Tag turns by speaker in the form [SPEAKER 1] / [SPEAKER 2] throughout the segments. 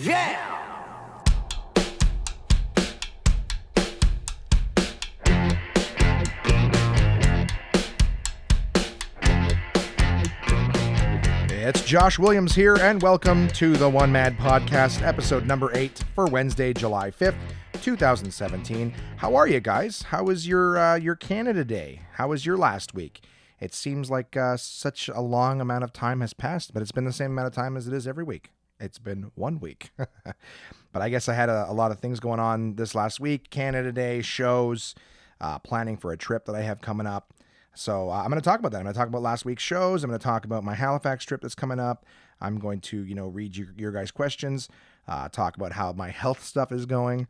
[SPEAKER 1] Yeah!
[SPEAKER 2] It's Josh Williams here, and welcome to the One Mad Podcast, episode number 8 for Wednesday, July 5th, 2017. How are you guys? How was your Canada Day? How was your last week? It seems like such a long amount of time has passed, but it's been the same amount of time as it is every week. It's been 1 week. But I guess I had a lot of things going on this last week. Canada Day, shows, planning for a trip that I have coming up. So I'm going to talk about that. I'm going to talk about last week's shows. I'm going to talk about my Halifax trip that's coming up. I'm going to, read your guys' questions, talk about how my health stuff is going.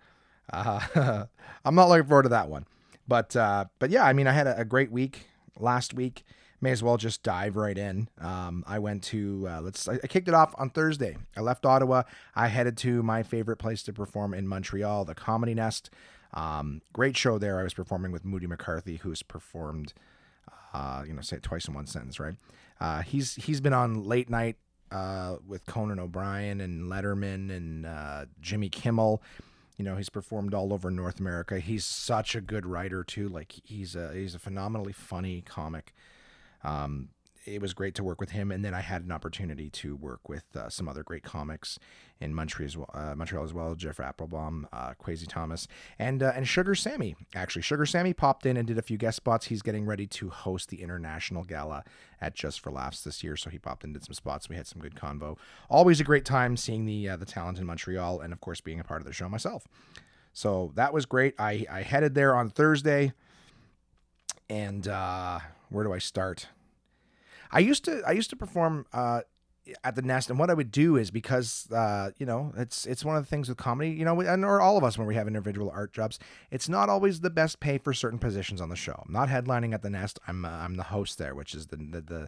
[SPEAKER 2] I'm not looking forward to that one. But yeah, I mean, I had a great week last week. May as well just dive right in. I went to, I kicked it off on Thursday. I left Ottawa. I headed to my favorite place to perform in Montreal, the Comedy Nest. Great show there. I was performing with Moody McCarthy, who's performed, say it twice in one sentence, right? He's been on late night with Conan O'Brien and Letterman and Jimmy Kimmel. He's performed all over North America. He's such a good writer too. Like he's a phenomenally funny comic. It was great to work with him, and then I had an opportunity to work with some other great comics in Montreal as well. Jeff Applebaum, Kwesi Thomas, and Sugar Sammy. Actually, Sugar Sammy popped in and did a few guest spots. He's getting ready to host the International Gala at Just for Laughs this year, so he popped in and did some spots. We had some good convo. Always a great time seeing the talent in Montreal, and of course being a part of the show myself. So that was great. I headed there on Thursday, and where do I start? I used to perform at the Nest, and what I would do is because it's one of the things with comedy, or all of us when we have individual art jobs, it's not always the best pay for certain positions on the show. I'm not headlining at the Nest. I'm the host there, which is the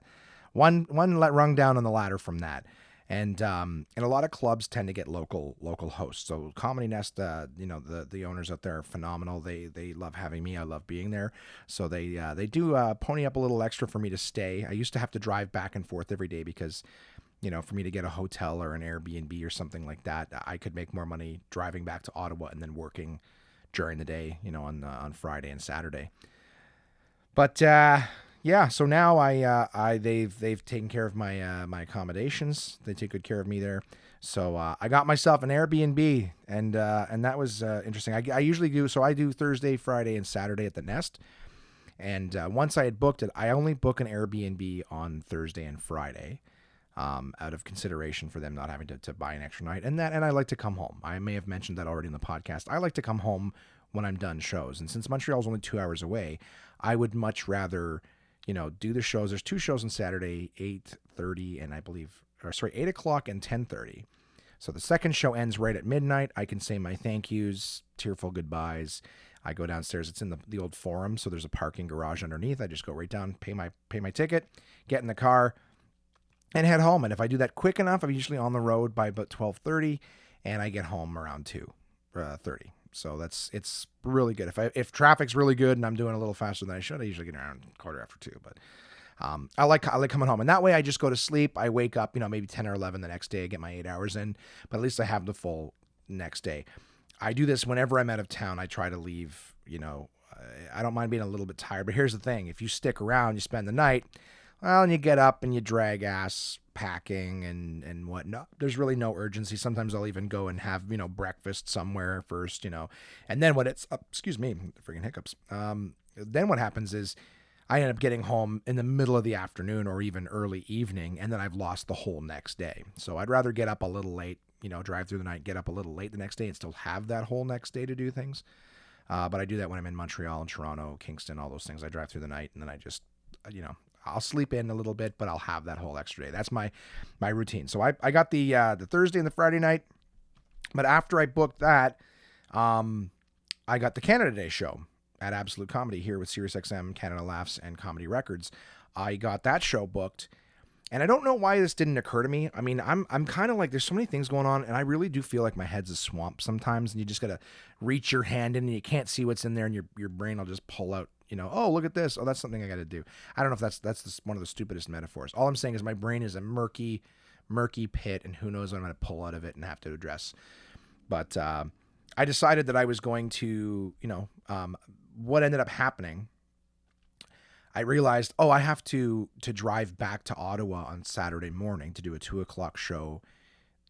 [SPEAKER 2] one rung down on the ladder from that. And a lot of clubs tend to get local hosts. So Comedy Nest, the owners out there are phenomenal. They love having me. I love being there. So they do pony up a little extra for me to stay. I used to have to drive back and forth every day because, for me to get a hotel or an Airbnb or something like that, I could make more money driving back to Ottawa and then working during the day, on Friday and Saturday. But yeah, so now they've taken care of my my accommodations. They take good care of me there. So I got myself an Airbnb, and that was interesting. I usually do, so I do Thursday, Friday, and Saturday at the Nest. And once I had booked it, I only book an Airbnb on Thursday and Friday, out of consideration for them not having to buy an extra night. And I like to come home. I may have mentioned that already in the podcast. I like to come home when I'm done shows. And since Montreal's only 2 hours away, I would much rather do the shows. There's 2 shows on Saturday, 8:30 and 8 o'clock and 10:30. So the second show ends right at midnight. I can say my thank yous, tearful goodbyes. I go downstairs. It's in the old Forum, so there's a parking garage underneath. I just go right down, pay my ticket, get in the car, and head home. And if I do that quick enough, I'm usually on the road by about 12:30, and I get home around 2:30. So it's really good. If traffic's really good and I'm doing a little faster than I should, I usually get around 2:15. But I like coming home, and that way I just go to sleep. I wake up, maybe 10 or 11 the next day. I get my 8 hours in, but at least I have the full next day. I do this whenever I'm out of town. I try to leave. I don't mind being a little bit tired, but here's the thing: if you stick around, you spend the night. Well, and you get up and you drag ass packing and whatnot. There's really no urgency. Sometimes I'll even go and have, breakfast somewhere first, and then excuse me, freaking hiccups. Then what happens is I end up getting home in the middle of the afternoon or even early evening, and then I've lost the whole next day. So I'd rather get up a little late, drive through the night, get up a little late the next day and still have that whole next day to do things. But I do that when I'm in Montreal and Toronto, Kingston, all those things. I drive through the night and then I just, I'll sleep in a little bit, but I'll have that whole extra day. That's my routine. So I got the Thursday and the Friday night, but after I booked that, I got the Canada Day show at Absolute Comedy here with SiriusXM, Canada Laughs, and Comedy Records. I got that show booked, and I don't know why this didn't occur to me. I mean, I'm kind of like, there's so many things going on, and I really do feel like my head's a swamp sometimes, and you just gotta reach your hand in, and you can't see what's in there, and your brain will just pull out, oh, look at this. Oh, that's something I got to do. I don't know if that's one of the stupidest metaphors. All I'm saying is my brain is a murky murky pit, and who knows when I'm going to pull out of it and have to address. But I decided that I was going to, what ended up happening, I realized, I have to drive back to Ottawa on Saturday morning to do a 2:00 show,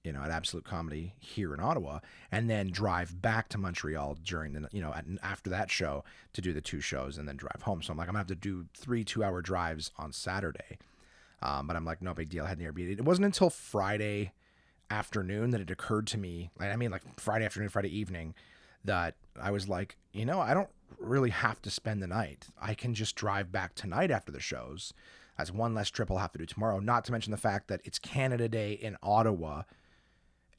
[SPEAKER 2] at Absolute Comedy here in Ottawa, and then drive back to Montreal during the, after that show to do the 2 shows and then drive home. So I'm like, I'm gonna have to do 3 2-hour drives on Saturday. But I'm like, no big deal. I had the Airbnb. It wasn't until Friday afternoon that it occurred to me, like Friday afternoon, Friday evening, that I was like, I don't really have to spend the night. I can just drive back tonight after the shows. That's one less trip I'll have to do tomorrow. Not to mention the fact that it's Canada Day in Ottawa,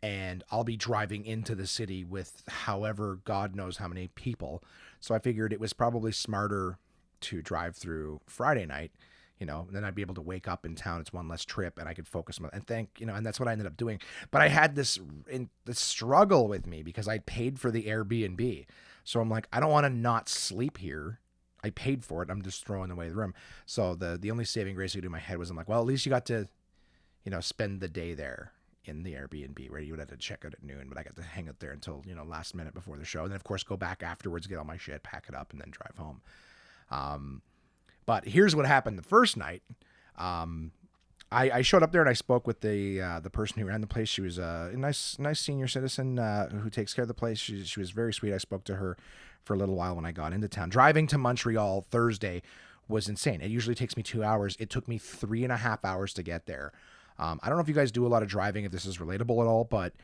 [SPEAKER 2] and I'll be driving into the city with however God knows how many people. So I figured it was probably smarter to drive through Friday night, and then I'd be able to wake up in town. It's one less trip, and I could focus on, and that's what I ended up doing. But I had this struggle with me because I paid for the Airbnb. So I'm like, I don't want to not sleep here. I paid for it. I'm just throwing away the room. So the only saving grace I could do in my head was, I'm like, well, at least you got to, spend the day there in the Airbnb, where you would have to check out at noon, but I got to hang out there until, last minute before the show. And then of course go back afterwards, get all my shit, pack it up, and then drive home. But here's what happened the first night. I showed up there and I spoke with the person who ran the place. She was a nice senior citizen who takes care of the place. She was very sweet. I spoke to her for a little while when I got into town. Driving to Montreal Thursday was insane. It usually takes me 2 hours. It took me 3.5 hours to get there. I don't know if you guys do a lot of driving, if this is relatable at all, but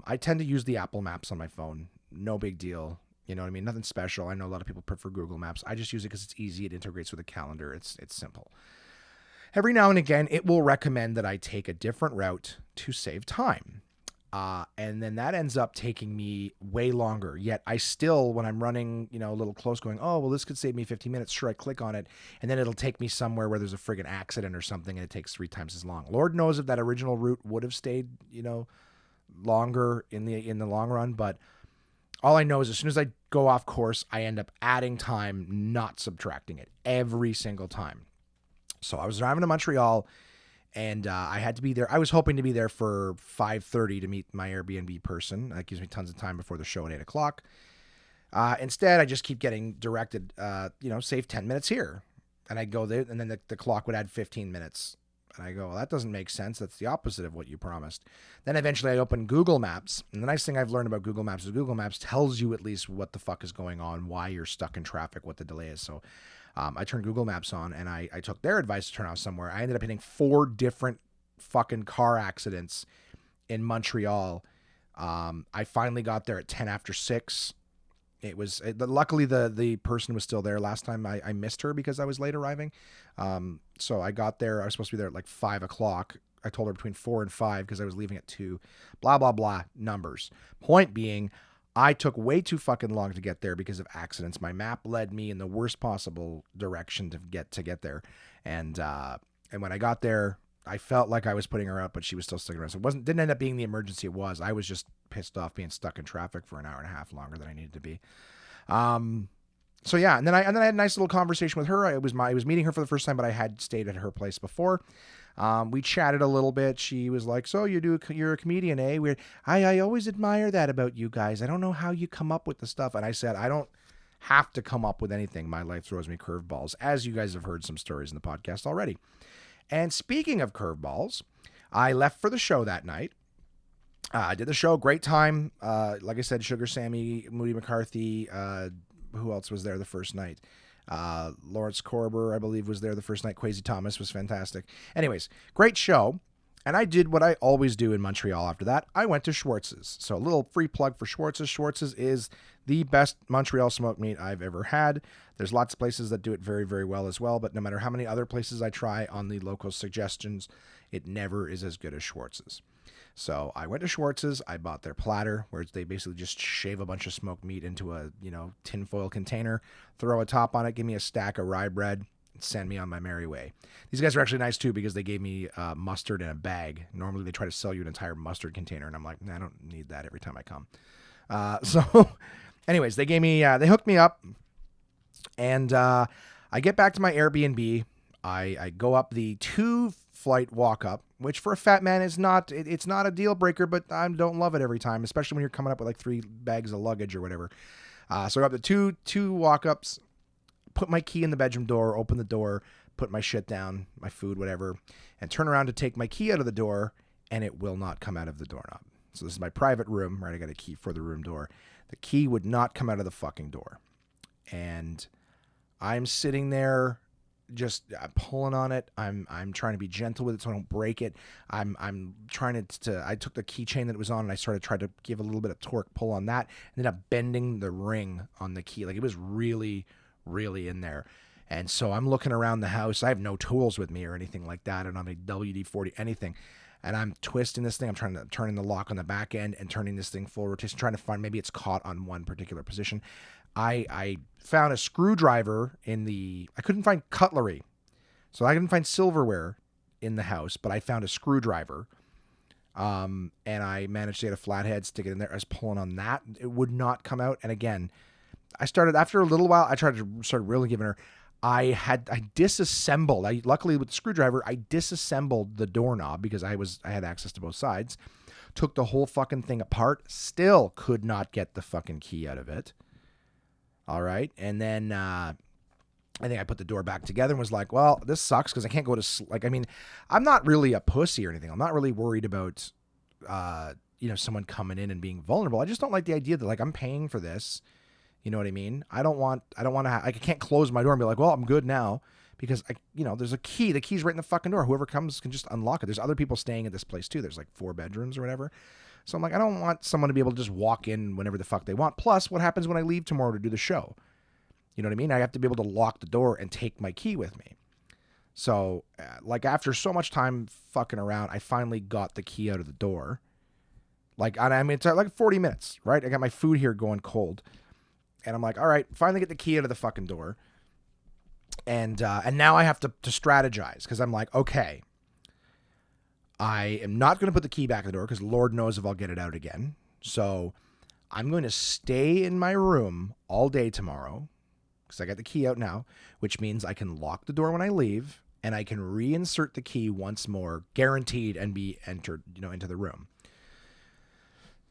[SPEAKER 2] I tend to use the Apple Maps on my phone. No big deal. You know what I mean? Nothing special. I know a lot of people prefer Google Maps. I just use it because it's easy. It integrates with a calendar. It's simple. Every now and again, it will recommend that I take a different route to save time. And then that ends up taking me way longer. Yet I still, when I'm running, a little close, going, oh, well, this could save me 15 minutes. Sure, I click on it. And then it'll take me somewhere where there's a friggin' accident or something, and it takes 3 times as long. Lord knows if that original route would have stayed, longer in the long run. But all I know is as soon as I go off course, I end up adding time, not subtracting it every single time. So I was driving to Montreal, and I had to be there. I was hoping to be there for 5:30 to meet my Airbnb person. That gives me tons of time before the show at 8 o'clock. Instead, I just keep getting directed, save 10 minutes here. And I go there, and then the clock would add 15 minutes. And I go, well, that doesn't make sense. That's the opposite of what you promised. Then eventually I open Google Maps. And the nice thing I've learned about Google Maps is Google Maps tells you at least what the fuck is going on, why you're stuck in traffic, what the delay is. So I turned Google Maps on, and I took their advice to turn off somewhere. I ended up hitting 4 different fucking car accidents in Montreal. I finally got there at 10 after 6. Luckily the person was still there. Last time I missed her because I was late arriving. So I got there. I was supposed to be there at like 5 o'clock. I told her between 4 and 5 because I was leaving at 2. Blah, blah, blah. Numbers. Point being, I took way too fucking long to get there because of accidents. My map led me in the worst possible direction to get there. And when I got there, I felt like I was putting her up, but she was still sticking around. So didn't end up being the emergency it was. I was just pissed off being stuck in traffic for an hour and a half longer than I needed to be. So yeah, and then I had a nice little conversation with her. I was meeting her for the first time, but I had stayed at her place before. We chatted a little bit. She was like, "So you're a comedian, eh?" Weird. I always admire that about you guys. I don't know how you come up with the stuff. And I said, I don't have to come up with anything. My life throws me curveballs, as you guys have heard some stories in the podcast already. And speaking of curveballs, I left for the show that night. I did the show, great time. Like I said, Sugar Sammy, Moody McCarthy. Who else was there the first night? Lawrence Korber, I believe, was there the first night. Quasi Thomas was fantastic. Anyways, great show. And I did what I always do in Montreal after that. I went to Schwartz's. So a little free plug for Schwartz's. Schwartz's is the best Montreal smoked meat I've ever had. There's lots of places that do it very, very well as well. But no matter how many other places I try on the local suggestions, it never is as good as Schwartz's. So I went to Schwartz's. I bought their platter, where they basically just shave a bunch of smoked meat into a tinfoil container, throw a top on it, give me a stack of rye bread, and send me on my merry way. These guys are actually nice too because they gave me mustard in a bag. Normally they try to sell you an entire mustard container, and I'm like, nah, I don't need that every time I come. So, anyways, they hooked me up, and I get back to my Airbnb. I go up the 2 flight walk up, which for a fat man is not, it's not a deal breaker, but I don't love it every time, especially when you're coming up with like 3 bags of luggage or whatever. So I got the two walk ups, put my key in the bedroom door, open the door, put my shit down, my food, whatever, and turn around to take my key out of the door, and it will not come out of the doorknob. So this is my private room, right? I got a key for the room door. The key would not come out of the fucking door. And I'm sitting there just pulling on it. I'm trying to be gentle with it so I don't break it. I'm trying to I took the keychain that it was on and I tried to give a little bit of torque pull on that, and ended up bending the ring on the key. Like, it was really, really in there. And so I'm looking around the house. I have no tools with me or anything like that. I don't have any WD-40, anything. And I'm twisting this thing. I'm turning the lock on the back end and turning this thing full rotation, trying to find, maybe it's caught on one particular position. I found a screwdriver I couldn't find cutlery. So I couldn't find silverware in the house, but I found a screwdriver. And I managed to get a flathead, stick it in there. I was pulling on that. It would not come out. And again, after a little while, I started really giving her. I disassembled. Luckily with the screwdriver, I disassembled the doorknob because I had access to both sides. Took the whole fucking thing apart. Still could not get the fucking key out of it. All right. And then I think I put the door back together and was like, well, this sucks because I can't go to sleep. Like, I mean, I'm not really a pussy or anything. I'm not really worried about, someone coming in and being vulnerable. I just don't like the idea that, like, I'm paying for this. You know what I mean? I don't want to, I can't close my door and be like, well, I'm good now because there's a key. The key's right in the fucking door. Whoever comes can just unlock it. There's other people staying at this place too. There's like 4 bedrooms or whatever. So I'm like, I don't want someone to be able to just walk in whenever the fuck they want. Plus, what happens when I leave tomorrow to do the show? You know what I mean? I have to be able to lock the door and take my key with me. So, after so much time fucking around, I finally got the key out of the door. It's like 40 minutes, right? I got my food here going cold. And I'm like, all right, finally get the key out of the fucking door. And now I have to strategize because I'm like, okay, I am not going to put the key back in the door because Lord knows if I'll get it out again. So I'm going to stay in my room all day tomorrow because I got the key out now, which means I can lock the door when I leave and I can reinsert the key once more, guaranteed, and be entered, into the room.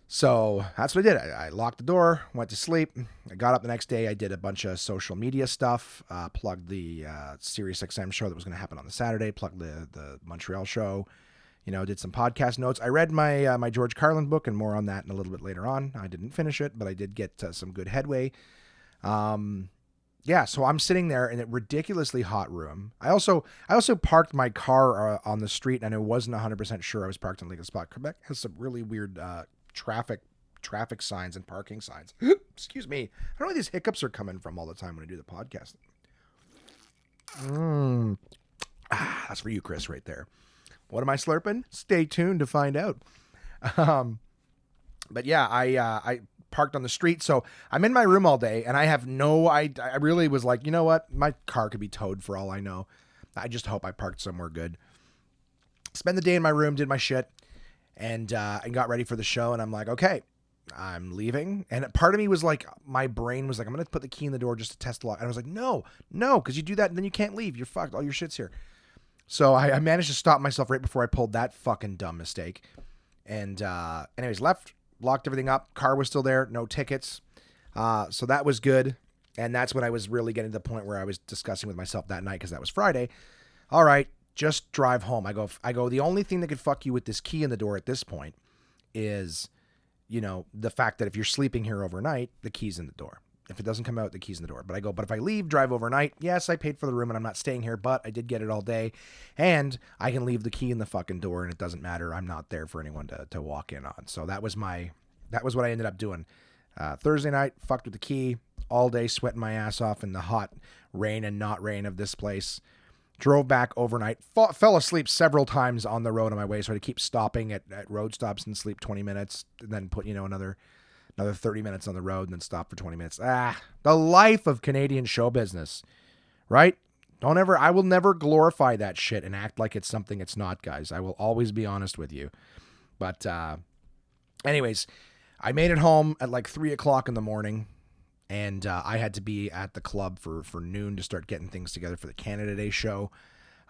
[SPEAKER 2] So that's what I did. I locked the door, went to sleep. I got up the next day. I did a bunch of social media stuff, plugged the Sirius XM show that was going to happen on the Saturday, plugged the Montreal show, did some podcast notes. I read my George Carlin book and more on that in a little bit later on. I didn't finish it, but I did get some good headway. So I'm sitting there in a ridiculously hot room. I also parked my car on the street, and I wasn't 100% sure I was parked in a legal spot. Quebec has some really weird traffic signs and parking signs. Excuse me. I don't know where these hiccups are coming from all the time when I do the podcast. That's for you, Chris, right there. What am I slurping? Stay tuned to find out. But yeah, I parked on the street, so I'm in my room all day, and I have I really was like, you know what? My car could be towed for all I know. I just hope I parked somewhere good. Spend the day in my room, did my shit, and got ready for the show, and I'm like, okay, I'm leaving. And part of me was like, my brain was like, I'm going to put the key in the door just to test the lock. And I was like, no, because you do that and then you can't leave. You're fucked. All your shit's here. So I managed to stop myself right before I pulled that fucking dumb mistake. And anyways, left, locked everything up. Car was still there. No tickets. So that was good. And that's when I was really getting to the point where I was discussing with myself that night, because that was Friday. All right, just drive home. I go, the only thing that could fuck you with this key in the door at this point is, the fact that if you're sleeping here overnight, the key's in the door. If it doesn't come out, the key's in the door. But if I leave, drive overnight, yes, I paid for the room and I'm not staying here, but I did get it all day. And I can leave the key in the fucking door and it doesn't matter. I'm not there for anyone to walk in on. So that was what I ended up doing. Thursday night, fucked with the key all day, sweating my ass off in the hot rain and not rain of this place. Drove back overnight, fell asleep several times on the road on my way. So I had to keep stopping at road stops and sleep 20 minutes and then put, another 30 minutes on the road and then stop for 20 minutes. The life of Canadian show business, right? I will never glorify that shit and act like it's something it's not, guys. I will always be honest with you. But anyways, I made it home at like 3:00 in the morning. And I had to be at the club for noon to start getting things together for the Canada Day show.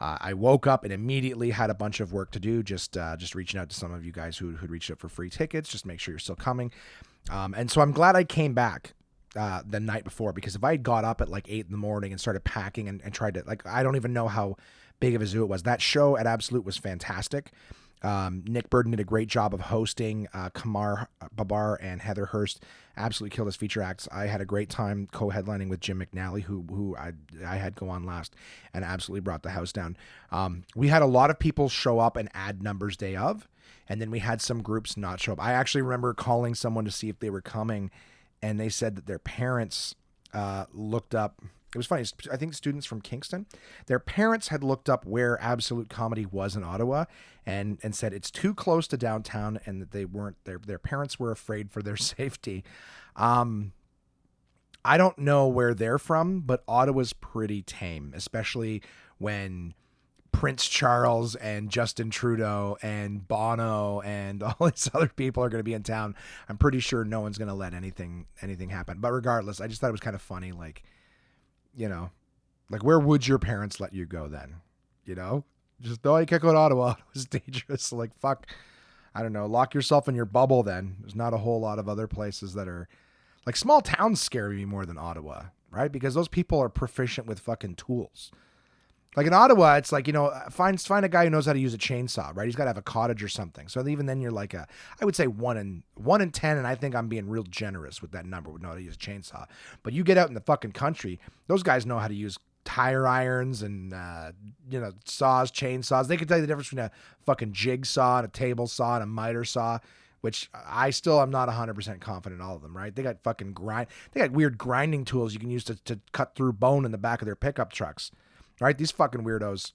[SPEAKER 2] I woke up and immediately had a bunch of work to do, just reaching out to some of you guys who'd reached out for free tickets, just make sure you're still coming. And so I'm glad I came back the night before, because if I had got up at like 8 in the morning and started packing and tried to, like, I don't even know how big of a zoo it was. That show at Absolute was fantastic. Nick Burden did a great job of hosting. Kamar Babar and Heather Hurst absolutely killed as feature acts. I had a great time co-headlining with Jim McNally, who I had go on last, and absolutely brought the house down. We had a lot of people show up and add numbers day of, and then we had some groups not show up. I actually remember calling someone to see if they were coming, and they said that their parents looked up. It was funny. I think students from Kingston, their parents had looked up where Absolute Comedy was in Ottawa, and said it's too close to downtown, and that they weren't. Their parents were afraid for their safety. I don't know where they're from, but Ottawa's pretty tame, especially when Prince Charles and Justin Trudeau and Bono and all these other people are going to be in town. I'm pretty sure no one's going to let anything happen. But regardless, I just thought it was kind of funny, like, you know, like, where would your parents let you go then? You know, just, no, you can't go to Ottawa. It was dangerous. Like, fuck, I don't know. Lock yourself in your bubble then. There's not a whole lot of other places that are, like, small towns scare me more than Ottawa, right? Because those people are proficient with fucking tools. Like in Ottawa, it's like, you know, find a guy who knows how to use a chainsaw, right? He's got to have a cottage or something. So even then you're like I would say 1 in 10, and I think I'm being real generous with that number, would know how to use a chainsaw. But you get out in the fucking country, those guys know how to use tire irons and, saws, chainsaws. They can tell you the difference between a fucking jigsaw and a table saw and a miter saw, which I still am not 100% confident in all of them, right? They got fucking they got weird grinding tools you can use to cut through bone in the back of their pickup trucks. Right? These fucking weirdos.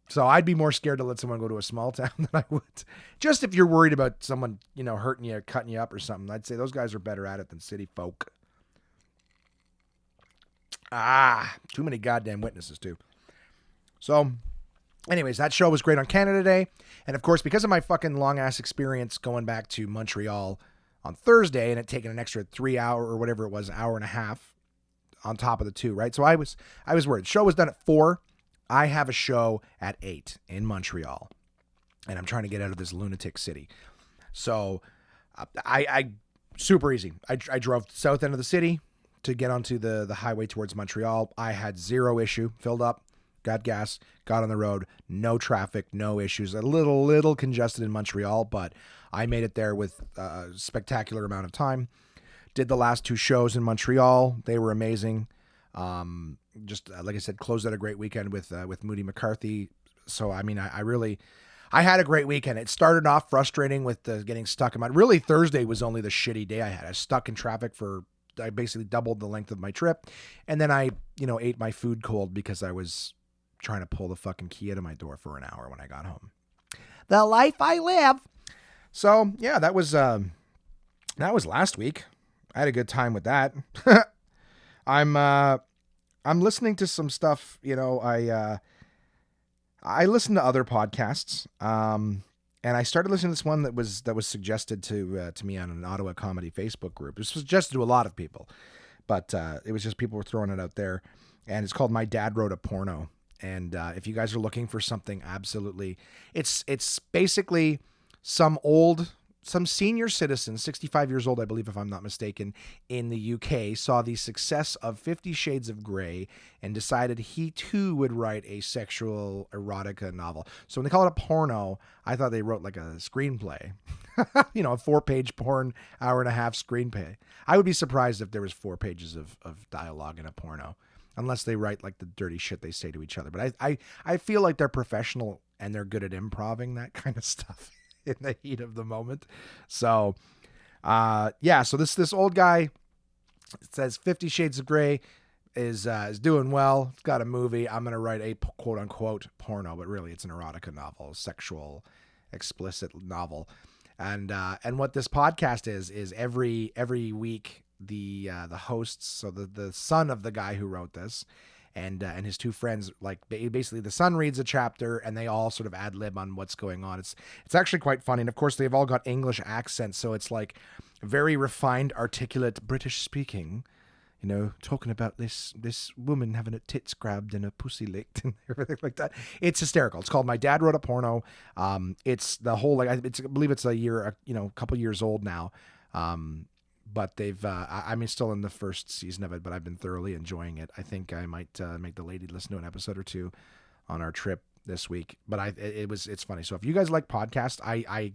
[SPEAKER 2] So I'd be more scared to let someone go to a small town than I would. Just if you're worried about someone, hurting you, cutting you up or something, I'd say those guys are better at it than city folk. Too many goddamn witnesses too. So anyways, that show was great on Canada Day. And of course, because of my fucking long ass experience going back to Montreal on Thursday and it taking an extra 3 hour or whatever it was, hour and a half, on top of the 2, right? So I was worried. The show was done at 4. I have a show at 8 in Montreal, and I'm trying to get out of this lunatic city. So I super easy. I drove south end of the city to get onto the highway towards Montreal. I had zero issue, filled up, got gas, got on the road, no traffic, no issues. A little congested in Montreal, but I made it there with a spectacular amount of time. Did the last 2 shows in Montreal. They were amazing. Just like I said, closed out a great weekend with Moody McCarthy. So, I mean, I had a great weekend. It started off frustrating with getting stuck in really Thursday was only the shitty day I had. I was stuck in traffic I basically doubled the length of my trip. And then I, ate my food cold because I was trying to pull the fucking key out of my door for an hour when I got home. The life I live. So yeah, that was last week. I had a good time with that. I'm listening to some stuff, I listen to other podcasts. And I started listening to this one that was suggested to me on an Ottawa comedy Facebook group. It was suggested to a lot of people, but it was just people were throwing it out there, and it's called My Dad Wrote a Porno. And if you guys are looking for something absolutely, it's basically some senior citizen, 65 years old, I believe, if I'm not mistaken, in the UK, saw the success of 50 Shades of Grey and decided he too would write a sexual erotica novel. So when they call it a porno, I thought they wrote like a screenplay, a 4-page porn, hour and a half screenplay. I would be surprised if there was 4 pages of dialogue in a porno, unless they write like the dirty shit they say to each other. But I feel like they're professional and they're good at improving that kind of stuff in the heat of the moment. So, so this old guy says 50 Shades of Grey is doing well. It's got a movie. I'm going to write a quote unquote porno, but really it's an erotica novel, sexual, explicit novel. And what this podcast is every week, the hosts, so the son of the guy who wrote this, and his 2 friends, like basically the son reads a chapter and they all sort of ad lib on what's going on. It's actually quite funny. And of course they've all got English accents. So it's like very refined, articulate British speaking, talking about this woman having her tits grabbed and her pussy licked and everything like that. It's hysterical. It's called My Dad Wrote a Porno. It's the whole, I believe it's a couple years old now. But they've, I'm still in the first season of it, but I've been thoroughly enjoying it. I think I might make the lady listen to an episode or two on our trip this week. But it's funny. So if you guys like podcasts, I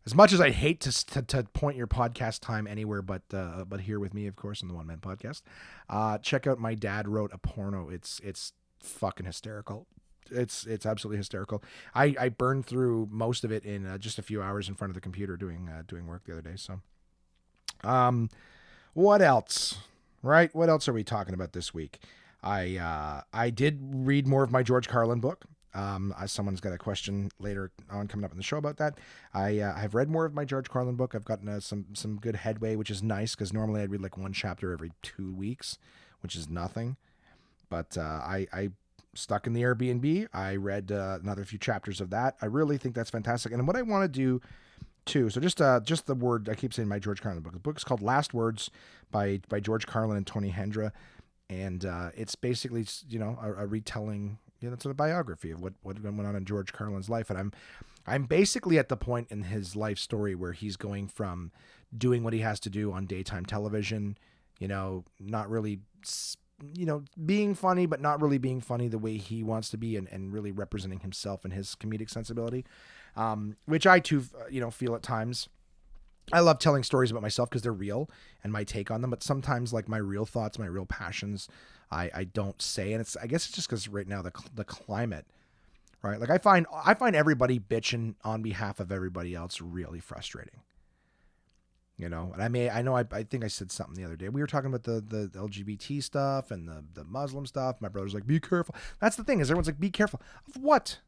[SPEAKER 2] as much as I hate to point your podcast time anywhere, but here with me, of course, on the One Man Podcast, check out My Dad Wrote a Porno. It's fucking hysterical. It's absolutely hysterical. I burned through most of it in just a few hours in front of the computer doing work the other day. So, what else? Right? What else are we talking about this week? I did read more of my George Carlin book. Someone's got a question later on coming up in the show about that. I've read more of my George Carlin book. I've gotten some good headway, which is nice because normally I'd read like one chapter every 2 weeks, which is nothing. But I stuck in the Airbnb. I read another few chapters of that. I really think that's fantastic. And what I want to do too, so just the word, I keep saying my George Carlin book. The book is called Last Words by George Carlin and Tony Hendra. And it's basically, a retelling. It's a biography of what went on in George Carlin's life. And I'm basically at the point in his life story where he's going from doing what he has to do on daytime television, not really, being funny, but not really being funny the way he wants to be and really representing himself and his comedic sensibility, which I too, feel at times. I love telling stories about myself because they're real and my take on them. But sometimes like my real thoughts, my real passions, I don't say. And I guess it's just because right now the climate, right? Like I find everybody bitching on behalf of everybody else really frustrating, and I think I said something the other day. We were talking about the LGBT stuff and the Muslim stuff. My brother's like, be careful. That's the thing is everyone's like, be careful of what?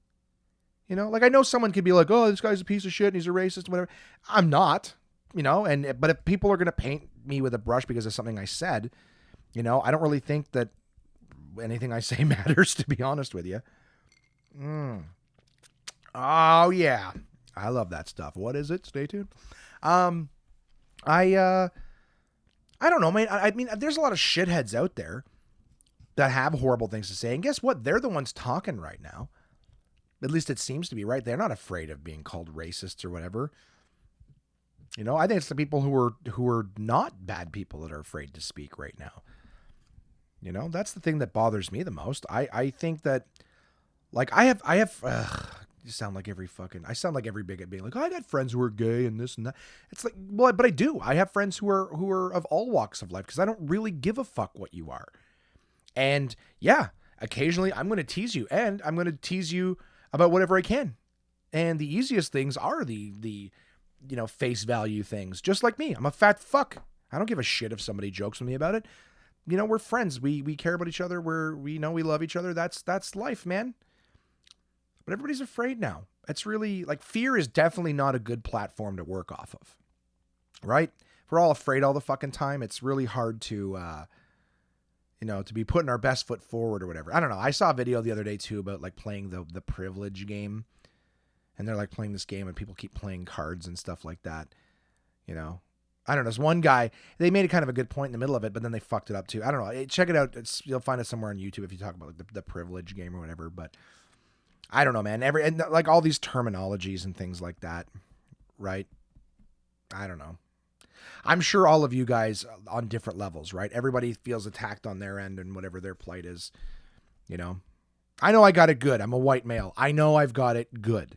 [SPEAKER 2] Like I know someone could be like, oh, this guy's a piece of shit and he's a racist, whatever. I'm not. But if people are going to paint me with a brush because of something I said, I don't really think that anything I say matters, to be honest with you. Oh yeah. I love that stuff. What is it? Stay tuned. I don't know, man. I mean, there's a lot of shitheads out there that have horrible things to say. And guess what? They're the ones talking right now. At least it seems to be, right? They're not afraid of being called racists or whatever. I think it's the people who are not bad people that are afraid to speak right now. That's the thing that bothers me the most. I think that, like, I sound like every bigot being like, oh, I got friends who are gay and this and that. It's like, well, but I do. I have friends who are of all walks of life because I don't really give a fuck what you are. And yeah, occasionally I'm going to tease you, and I'm going to tease you about whatever I can. And the easiest things are the face value things. Just like me, I'm a fat fuck. I don't give a shit if somebody jokes with me about it. We're friends. We care about each other. We love each other. That's life, man. But everybody's afraid now. It's really like fear is definitely not a good platform to work off of, right? If we're all afraid all the fucking time, it's really hard to, to be putting our best foot forward or whatever. I don't know. I saw a video the other day too about like playing the privilege game, and they're like playing this game and people keep playing cards and stuff like that. I don't know. There's one guy, they made it kind of a good point in the middle of it, but then they fucked it up too. I don't know. Check it out. You'll find it somewhere on YouTube if you talk about like the privilege game or whatever, but I don't know, man. And like all these terminologies and things like that, right? I don't know. I'm sure all of you guys on different levels, right? Everybody feels attacked on their end and whatever their plight is, I know I got it good. I'm a white male. I know I've got it good.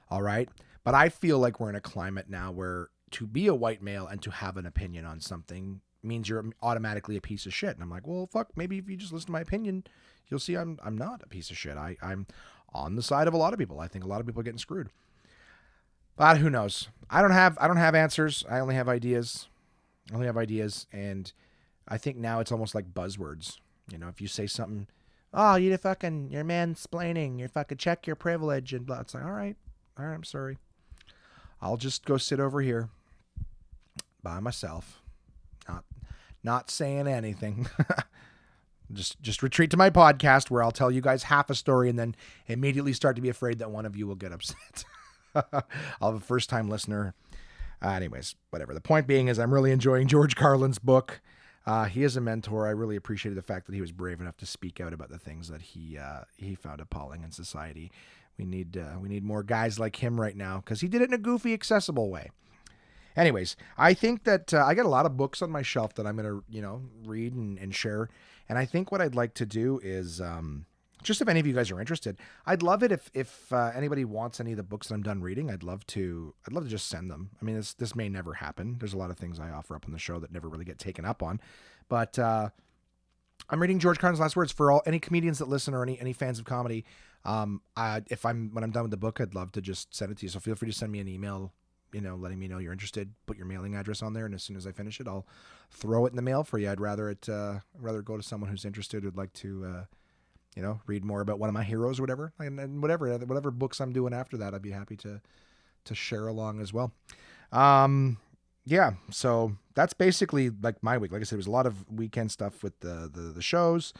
[SPEAKER 2] All right. But I feel like we're in a climate now where to be a white male and to have an opinion on something means you're automatically a piece of shit. And I'm like, well, fuck, maybe if you just listen to my opinion, you'll see I'm not a piece of shit. I'm on the side of a lot of people. I think a lot of people are getting screwed. But who knows? I don't have answers. I only have ideas. And I think now it's almost like buzzwords. If you say something, oh, you're mansplaining, you're fucking check your privilege and blah. It's like, all right, I'm sorry. I'll just go sit over here by myself, not saying anything. Just retreat to my podcast where I'll tell you guys half a story and then immediately start to be afraid that one of you will get upset. I'll have a first-time listener. Anyways, whatever. The point being is I'm really enjoying George Carlin's book. He is a mentor. I really appreciated the fact that he was brave enough to speak out about the things that he found appalling in society. We need more guys like him right now because he did it in a goofy, accessible way. Anyways, I think that I got a lot of books on my shelf that I'm going to, read and share. And I think what I'd like to do is, just if any of you guys are interested, I'd love it if anybody wants any of the books that I'm done reading. I'd love to just send them. I mean, this may never happen. There's a lot of things I offer up on the show that never really get taken up on, but I'm reading George Carlin's last words for any comedians that listen or any fans of comedy. When I'm done with the book, I'd love to just send it to you. So feel free to send me an email, letting me know you're interested. Put your mailing address on there, and as soon as I finish it, I'll throw it in the mail for you. I'd rather go to someone who's interested, who'd like to, read more about one of my heroes or whatever, and whatever books I'm doing after that, I'd be happy to share along as well. Yeah, so that's basically like my week. Like I said, it was a lot of weekend stuff with the shows.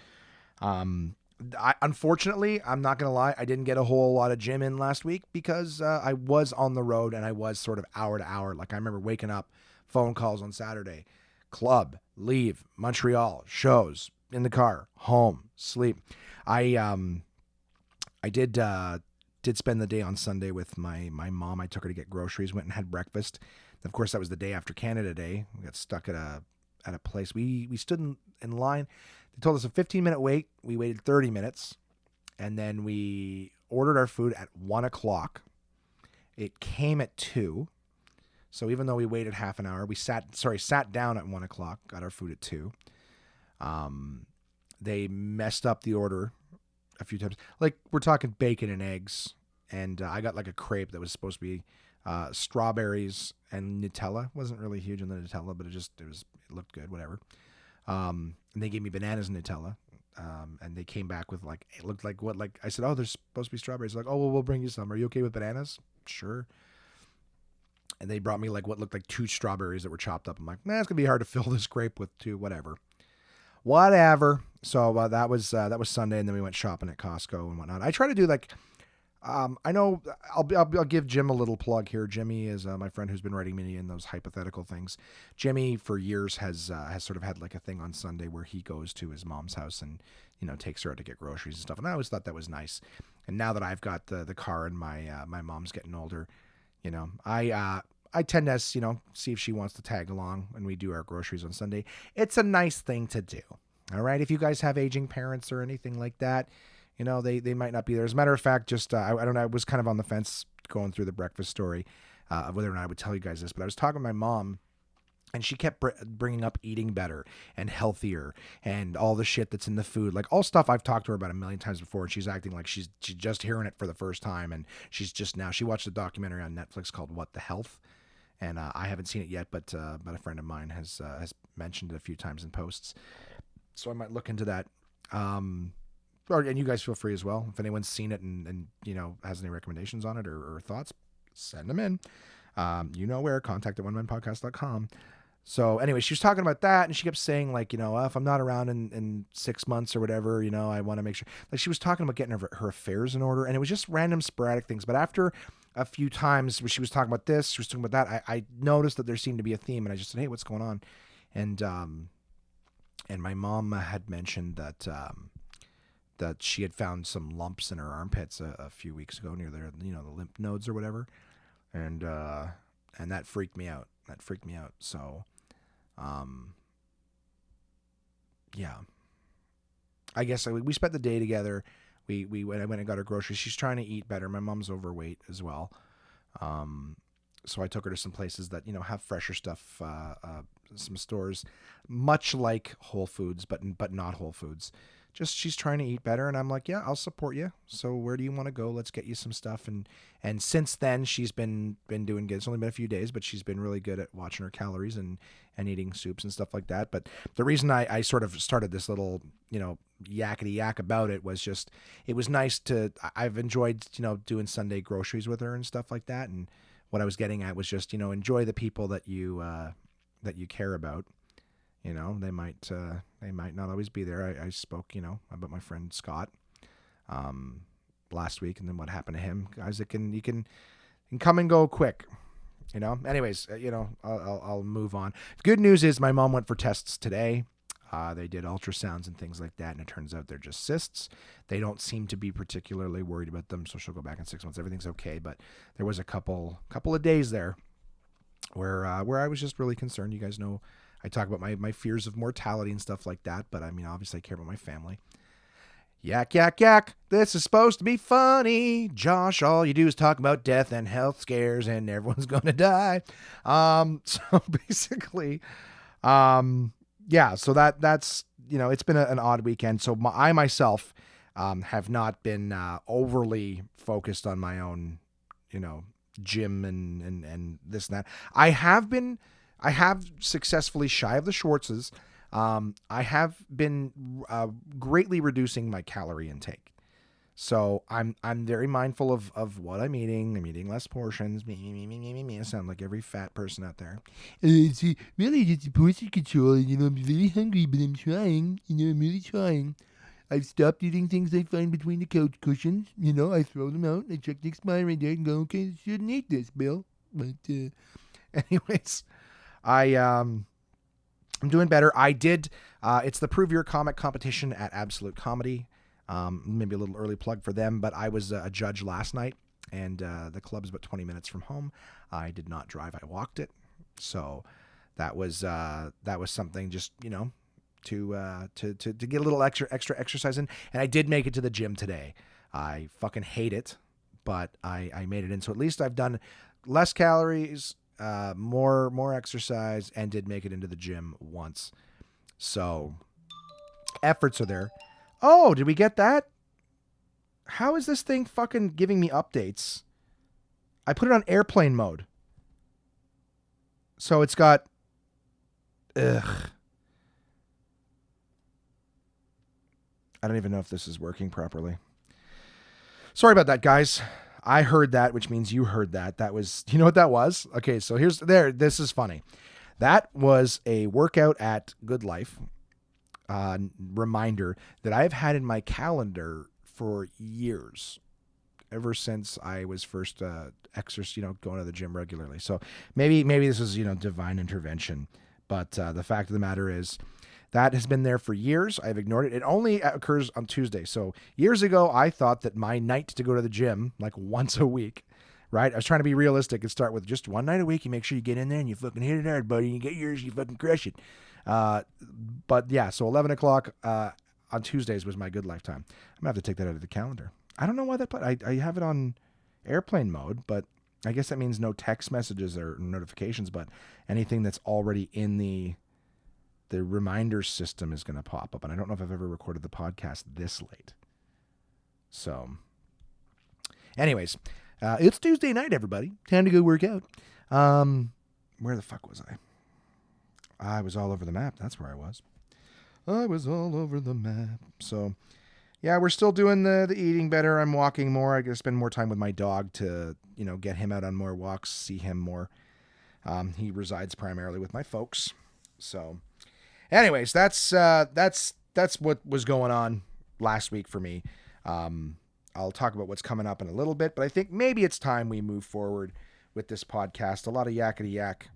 [SPEAKER 2] Unfortunately, I'm not going to lie, I didn't get a whole lot of gym in last week because I was on the road and I was sort of hour to hour. Like I remember waking up, phone calls on Saturday, club, leave, Montreal, shows, in the car, home, sleep. I did spend the day on Sunday with my mom. I took her to get groceries, went and had breakfast. Of course, that was the day after Canada Day. We got stuck at a place. We stood in line. They told us a 15-minute wait. We waited 30 minutes, and then we ordered our food at 1 o'clock. It came at 2. So even though we waited half an hour, we sat down at 1 o'clock, got our food at 2. They messed up the order a few times. Like, we're talking bacon and eggs, and I got like a crepe that was supposed to be strawberries and Nutella. Wasn't really huge on the Nutella, but it looked good, whatever. And they gave me bananas and Nutella. And they came back with it looked like what, I said, oh, there's supposed to be strawberries. Like, oh, well, we'll bring you some. Are you okay with bananas? Sure. And they brought me what looked like 2 strawberries that were chopped up. I'm like, it's gonna be hard to fill this grape with 2, whatever. So that was Sunday, and then we went shopping at Costco and whatnot. I try to do I know I'll give Jim a little plug here. Jimmy is my friend who's been writing me in those hypothetical things. Jimmy for years has sort of had a thing on Sunday where he goes to his mom's house and takes her out to get groceries and stuff. And I always thought that was nice. And now that I've got the car and my mom's getting older, I tend to see if she wants to tag along when we do our groceries on Sunday. It's a nice thing to do. All right, if you guys have aging parents or anything like that. They might not be there. As a matter of fact, just, I don't know, I was kind of on the fence going through the breakfast story of whether or not I would tell you guys this, but I was talking to my mom, and she kept bringing up eating better and healthier and all the shit that's in the food, all stuff I've talked to her about a million times before, and she's acting like she's just hearing it for the first time, and she watched a documentary on Netflix called What the Health, and I haven't seen it yet, but a friend of mine has mentioned it a few times in posts, so I might look into that. And you guys feel free as well. If anyone's seen it and has any recommendations on it or thoughts, send them in. Where, contact@onemanpodcast.com. So anyway, she was talking about that, and she kept saying if I'm not around in 6 months or whatever, I want to make sure. She was talking about getting her affairs in order, and it was just random sporadic things. But after a few times where she was talking about this, she was talking about that, I noticed that there seemed to be a theme, and I just said, hey, what's going on? And my mom had mentioned that she had found some lumps in her armpits a few weeks ago near the lymph nodes or whatever, and that freaked me out. So, yeah, I guess we spent the day together. I went and got her groceries. She's trying to eat better. My mom's overweight as well. So I took her to some places that have fresher stuff. Some stores, much like Whole Foods, but not Whole Foods. Just she's trying to eat better, and I'm like, yeah, I'll support you. So where do you want to go? Let's get you some stuff. And since then, she's been doing good. It's only been a few days, but she's been really good at watching her calories and eating soups and stuff like that. But the reason I sort of started this little yakety yak about it was just it was nice to. I've enjoyed doing Sunday groceries with her and stuff like that. And what I was getting at was just enjoy the people that you care about. They might not always be there. I spoke, about my friend Scott, last week, and then what happened to him. Guys, you can come and go quick, Anyways, I'll move on. The good news is my mom went for tests today. They did ultrasounds and things like that, and it turns out they're just cysts. They don't seem to be particularly worried about them, so she'll go back in 6 months. Everything's okay, but there was a couple of days there where I was just really concerned. You guys know I talk about my fears of mortality and stuff like that, but I mean, obviously I care about my family. Yak, yak, yak. This is supposed to be funny. Josh, all you do is talk about death and health scares and everyone's going to die. So basically, yeah, so that's, it's been an odd weekend. So I myself have not been overly focused on my own, gym and this and that. I have successfully, shy of the Schwartzes, I have been greatly reducing my calorie intake. So I'm very mindful of what I'm eating. I'm eating less portions. Me. I sound like every fat person out there.
[SPEAKER 1] It's really just portion control. I'm very hungry, but I'm trying. I'm really trying. I've stopped eating things I find between the couch cushions. I throw them out. I check the expiry date and go, okay, I shouldn't eat this, Bill. But
[SPEAKER 2] anyways, I'm doing better. I did. It's the Prove Your Comic competition at Absolute Comedy. Maybe a little early plug for them, but I was a judge last night, and the club is about 20 minutes from home. I did not drive; I walked it. So that was something just to get a little extra exercise in. And I did make it to the gym today. I fucking hate it, but I made it in. So at least I've done less calories, more exercise, and did make it into the gym once. So efforts are there. Oh, did we get that? How is this thing fucking giving me updates? I put it on airplane mode. So it's got... Ugh. I don't even know if this is working properly. Sorry about that, guys. I heard that, which means you heard that. That was... You know what that was? Okay, so this is funny. That was a workout at Good Life. Reminder that I've had in my calendar for years, ever since I was first going to the gym regularly. So maybe this is divine intervention, but the fact of the matter is that has been there for years. I've ignored it. It only occurs on Tuesday. So years ago, I thought that my night to go to the gym, like once a week, right? I was trying to be realistic and start with just one night a week. You make sure you get in there and you fucking hit it hard, buddy. You get yours, you fucking crush it. But yeah, so 11 o'clock on Tuesdays was my Good Life time. I'm gonna have to take that out of the calendar. I don't know why I have it on airplane mode, but I guess that means no text messages or notifications, but anything that's already in the reminder system is going to pop up. And I don't know if I've ever recorded the podcast this late. So anyways, it's Tuesday night, everybody. Time to go work out. Where the fuck was I? I was all over the map. That's where I was. I was all over the map. So, yeah, we're still doing the eating better. I'm walking more. I got to spend more time with my dog to, get him out on more walks, see him more. He resides primarily with my folks. So, anyways, that's what was going on last week for me. I'll talk about what's coming up in a little bit, but I think maybe it's time we move forward with this podcast. A lot of yakety yak.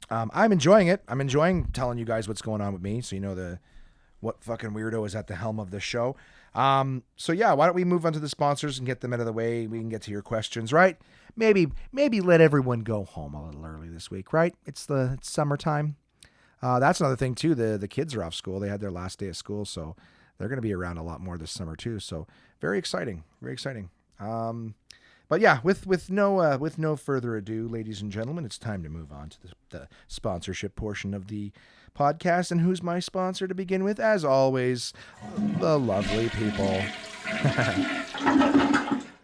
[SPEAKER 2] I'm enjoying it. I'm enjoying telling you guys what's going on with me, so you know what fucking weirdo is at the helm of this show. So yeah, why don't we move on to the sponsors and get them out of the way? We can get to your questions, right? Maybe let everyone go home a little early this week, right? It's summertime. That's another thing too. The kids are off school. They had their last day of school, so they're going to be around a lot more this summer too. So very exciting, very exciting. But yeah, with no further ado, ladies and gentlemen, it's time to move on to the sponsorship portion of the podcast. And who's my sponsor to begin with? As always, the lovely people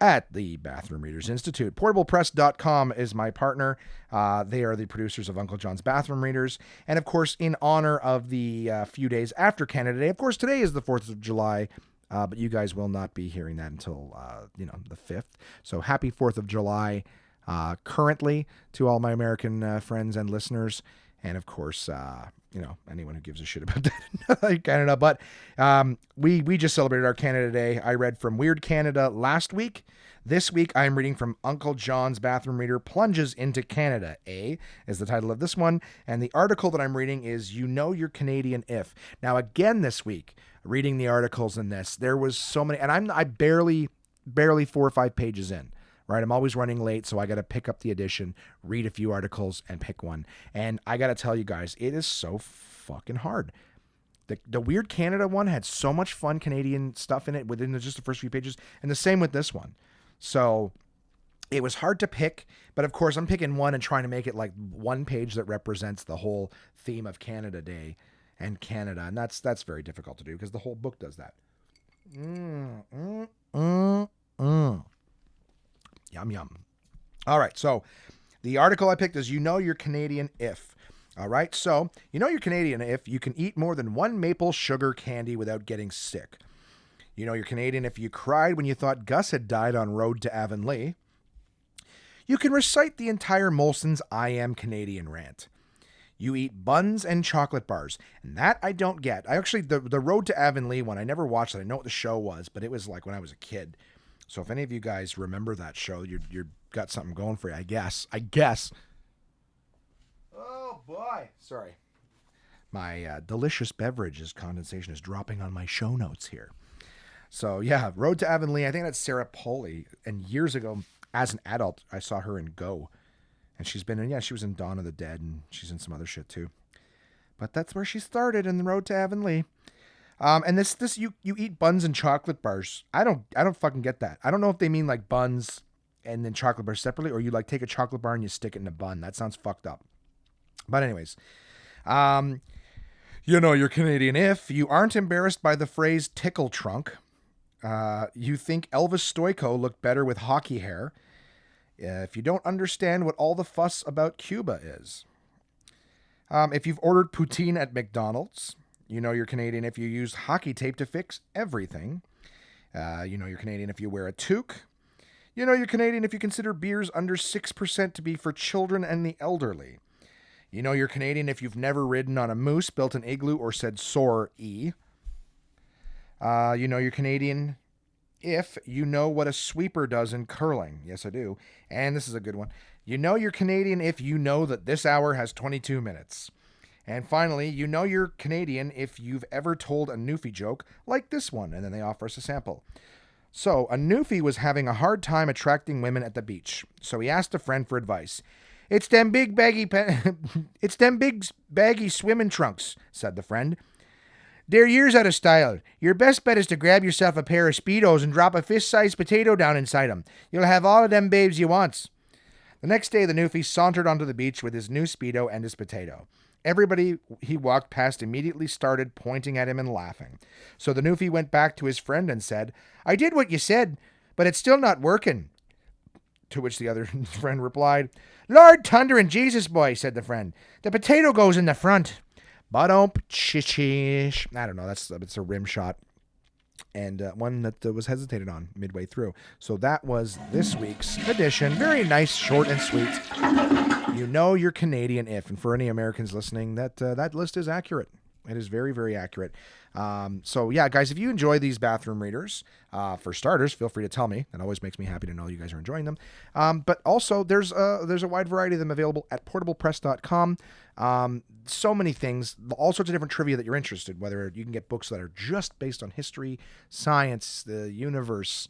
[SPEAKER 2] at the Bathroom Readers Institute. PortablePress.com is my partner. They are the producers of Uncle John's Bathroom Readers. And of course, in honor of the few days after Canada Day, of course, today is the 4th of July. But you guys will not be hearing that until, the 5th. So happy 4th of July. currently to all my American friends and listeners. And of course, anyone who gives a shit about that in Canada. But we just celebrated our Canada Day. I read from Weird Canada last week. This week, I'm reading from Uncle John's Bathroom Reader Plunges into Canada. Is the title of this one. And the article that I'm reading is You Know You're Canadian If. Now, again, this week, reading the articles in this, there was so many, and I barely 4 or 5 pages in. Right, I'm always running late, so I got to pick up the edition, read a few articles, and pick one. And I got to tell you guys, it is so fucking hard. The Weird Canada one had so much fun Canadian stuff in it within just the first few pages, and the same with this one. So it was hard to pick, but of course I'm picking one and trying to make it like one page that represents the whole theme of Canada Day and Canada, and that's very difficult to do because the whole book does that. Yum, yum. All right, so the article I picked is You Know You're Canadian If. All right, so you know you're Canadian if you can eat more than one maple sugar candy without getting sick. You know you're Canadian if you cried when you thought Gus had died on Road to Avonlea. You can recite the entire Molson's I Am Canadian rant. You eat buns and chocolate bars, and that I don't get. I actually, the Road to Avonlea one, I never watched it. I know what the show was, but it was like when I was a kid. So if any of you guys remember that show, you're got something going for you, I guess. Oh, boy. Sorry. My delicious beverage's condensation is dropping on my show notes here. So, yeah, Road to Avonlea. I think that's Sarah Polley. And years ago, as an adult, I saw her in Go. And she's been in, she was in Dawn of the Dead, and she's in some other shit, too. But that's where she started, in the Road to Avonlea. And this you eat buns and chocolate bars. I don't fucking get that. I don't know if they mean like buns and then chocolate bars separately, or you like take a chocolate bar and you stick it in a bun. That sounds fucked up. But anyways, you know you're Canadian if you aren't embarrassed by the phrase tickle trunk. You think Elvis Stoico looked better with hockey hair. If you don't understand what all the fuss about Cuba is. If you've ordered poutine at McDonald's. You know you're Canadian if you use hockey tape to fix everything. You know you're Canadian if you wear a toque. You know you're Canadian if you consider beers under 6% to be for children and the elderly. You know you're Canadian if you've never ridden on a moose, built an igloo, or said soar E. You know you're Canadian if you know what a sweeper does in curling. Yes, I do. And this is a good one. You know you're Canadian if you know that this hour has 22 minutes. And finally, you know you're Canadian if you've ever told a Newfie joke like this one, and then they offer us a sample. So, a Newfie was having a hard time attracting women at the beach, so he asked a friend for advice. It's them big baggy swimming trunks, said the friend. They're years out of style. Your best bet is to grab yourself a pair of Speedos and drop a fist-sized potato down inside them. You'll have all of them babes you wants. The next day, the Newfie sauntered onto the beach with his new Speedo and his potato. Everybody he walked past immediately started pointing at him and laughing. So the Newfie went back to his friend and said, I did what you said, but it's still not working. To which the other friend replied, Lord Thunder and Jesus, boy, said the friend. The potato goes in the front. Ba-dump, chish. I don't know, it's a rim shot. And one that was hesitated on midway through. So that was this week's edition. Very nice, short and sweet. You know you're Canadian if. And for any Americans listening, that list is accurate. It is very, very accurate. So yeah, guys, if you enjoy these bathroom readers, for starters, feel free to tell me. That always makes me happy to know you guys are enjoying them. But also, there's a wide variety of them available at portablepress.com. So many things, all sorts of different trivia that you're interested, whether you can get books that are just based on history, science, the universe,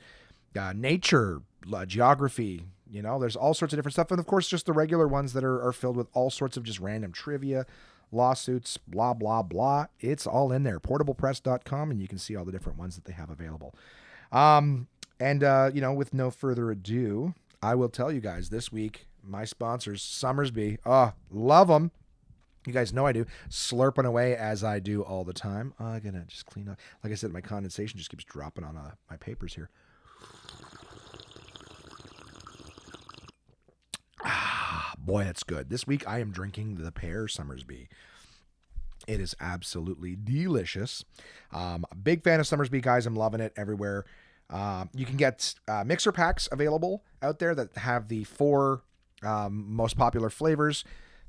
[SPEAKER 2] nature, geography, there's all sorts of different stuff. And of course, just the regular ones that are filled with all sorts of just random trivia, lawsuits, blah, blah, blah. It's all in there, portablepress.com, and you can see all the different ones that they have available. With no further ado, I will tell you guys this week, my sponsors, Summersby. Oh, love them. You guys know I do. Slurping away as I do all the time. I'm going to just clean up. Like I said, my condensation just keeps dropping on my papers here. Ah, boy, that's good. This week I am drinking the Pear Summersby. It is absolutely delicious. Big fan of Summersby, guys. I'm loving it everywhere. You can get mixer packs available out there that have the 4 most popular flavors.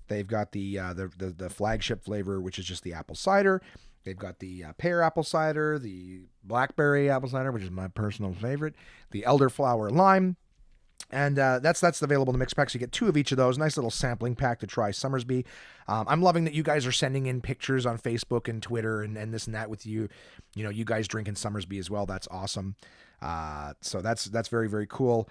[SPEAKER 2] They've got the flagship flavor, which is just the apple cider. They've got the pear apple cider, the blackberry apple cider, which is my personal favorite, the elderflower lime, and that's available in the mix pack. So you get 2 of each of those. Nice little sampling pack to try Summersby. I'm loving that you guys are sending in pictures on Facebook and Twitter and this and that with you guys drinking Summersby as well. That's awesome. So that's very, very cool.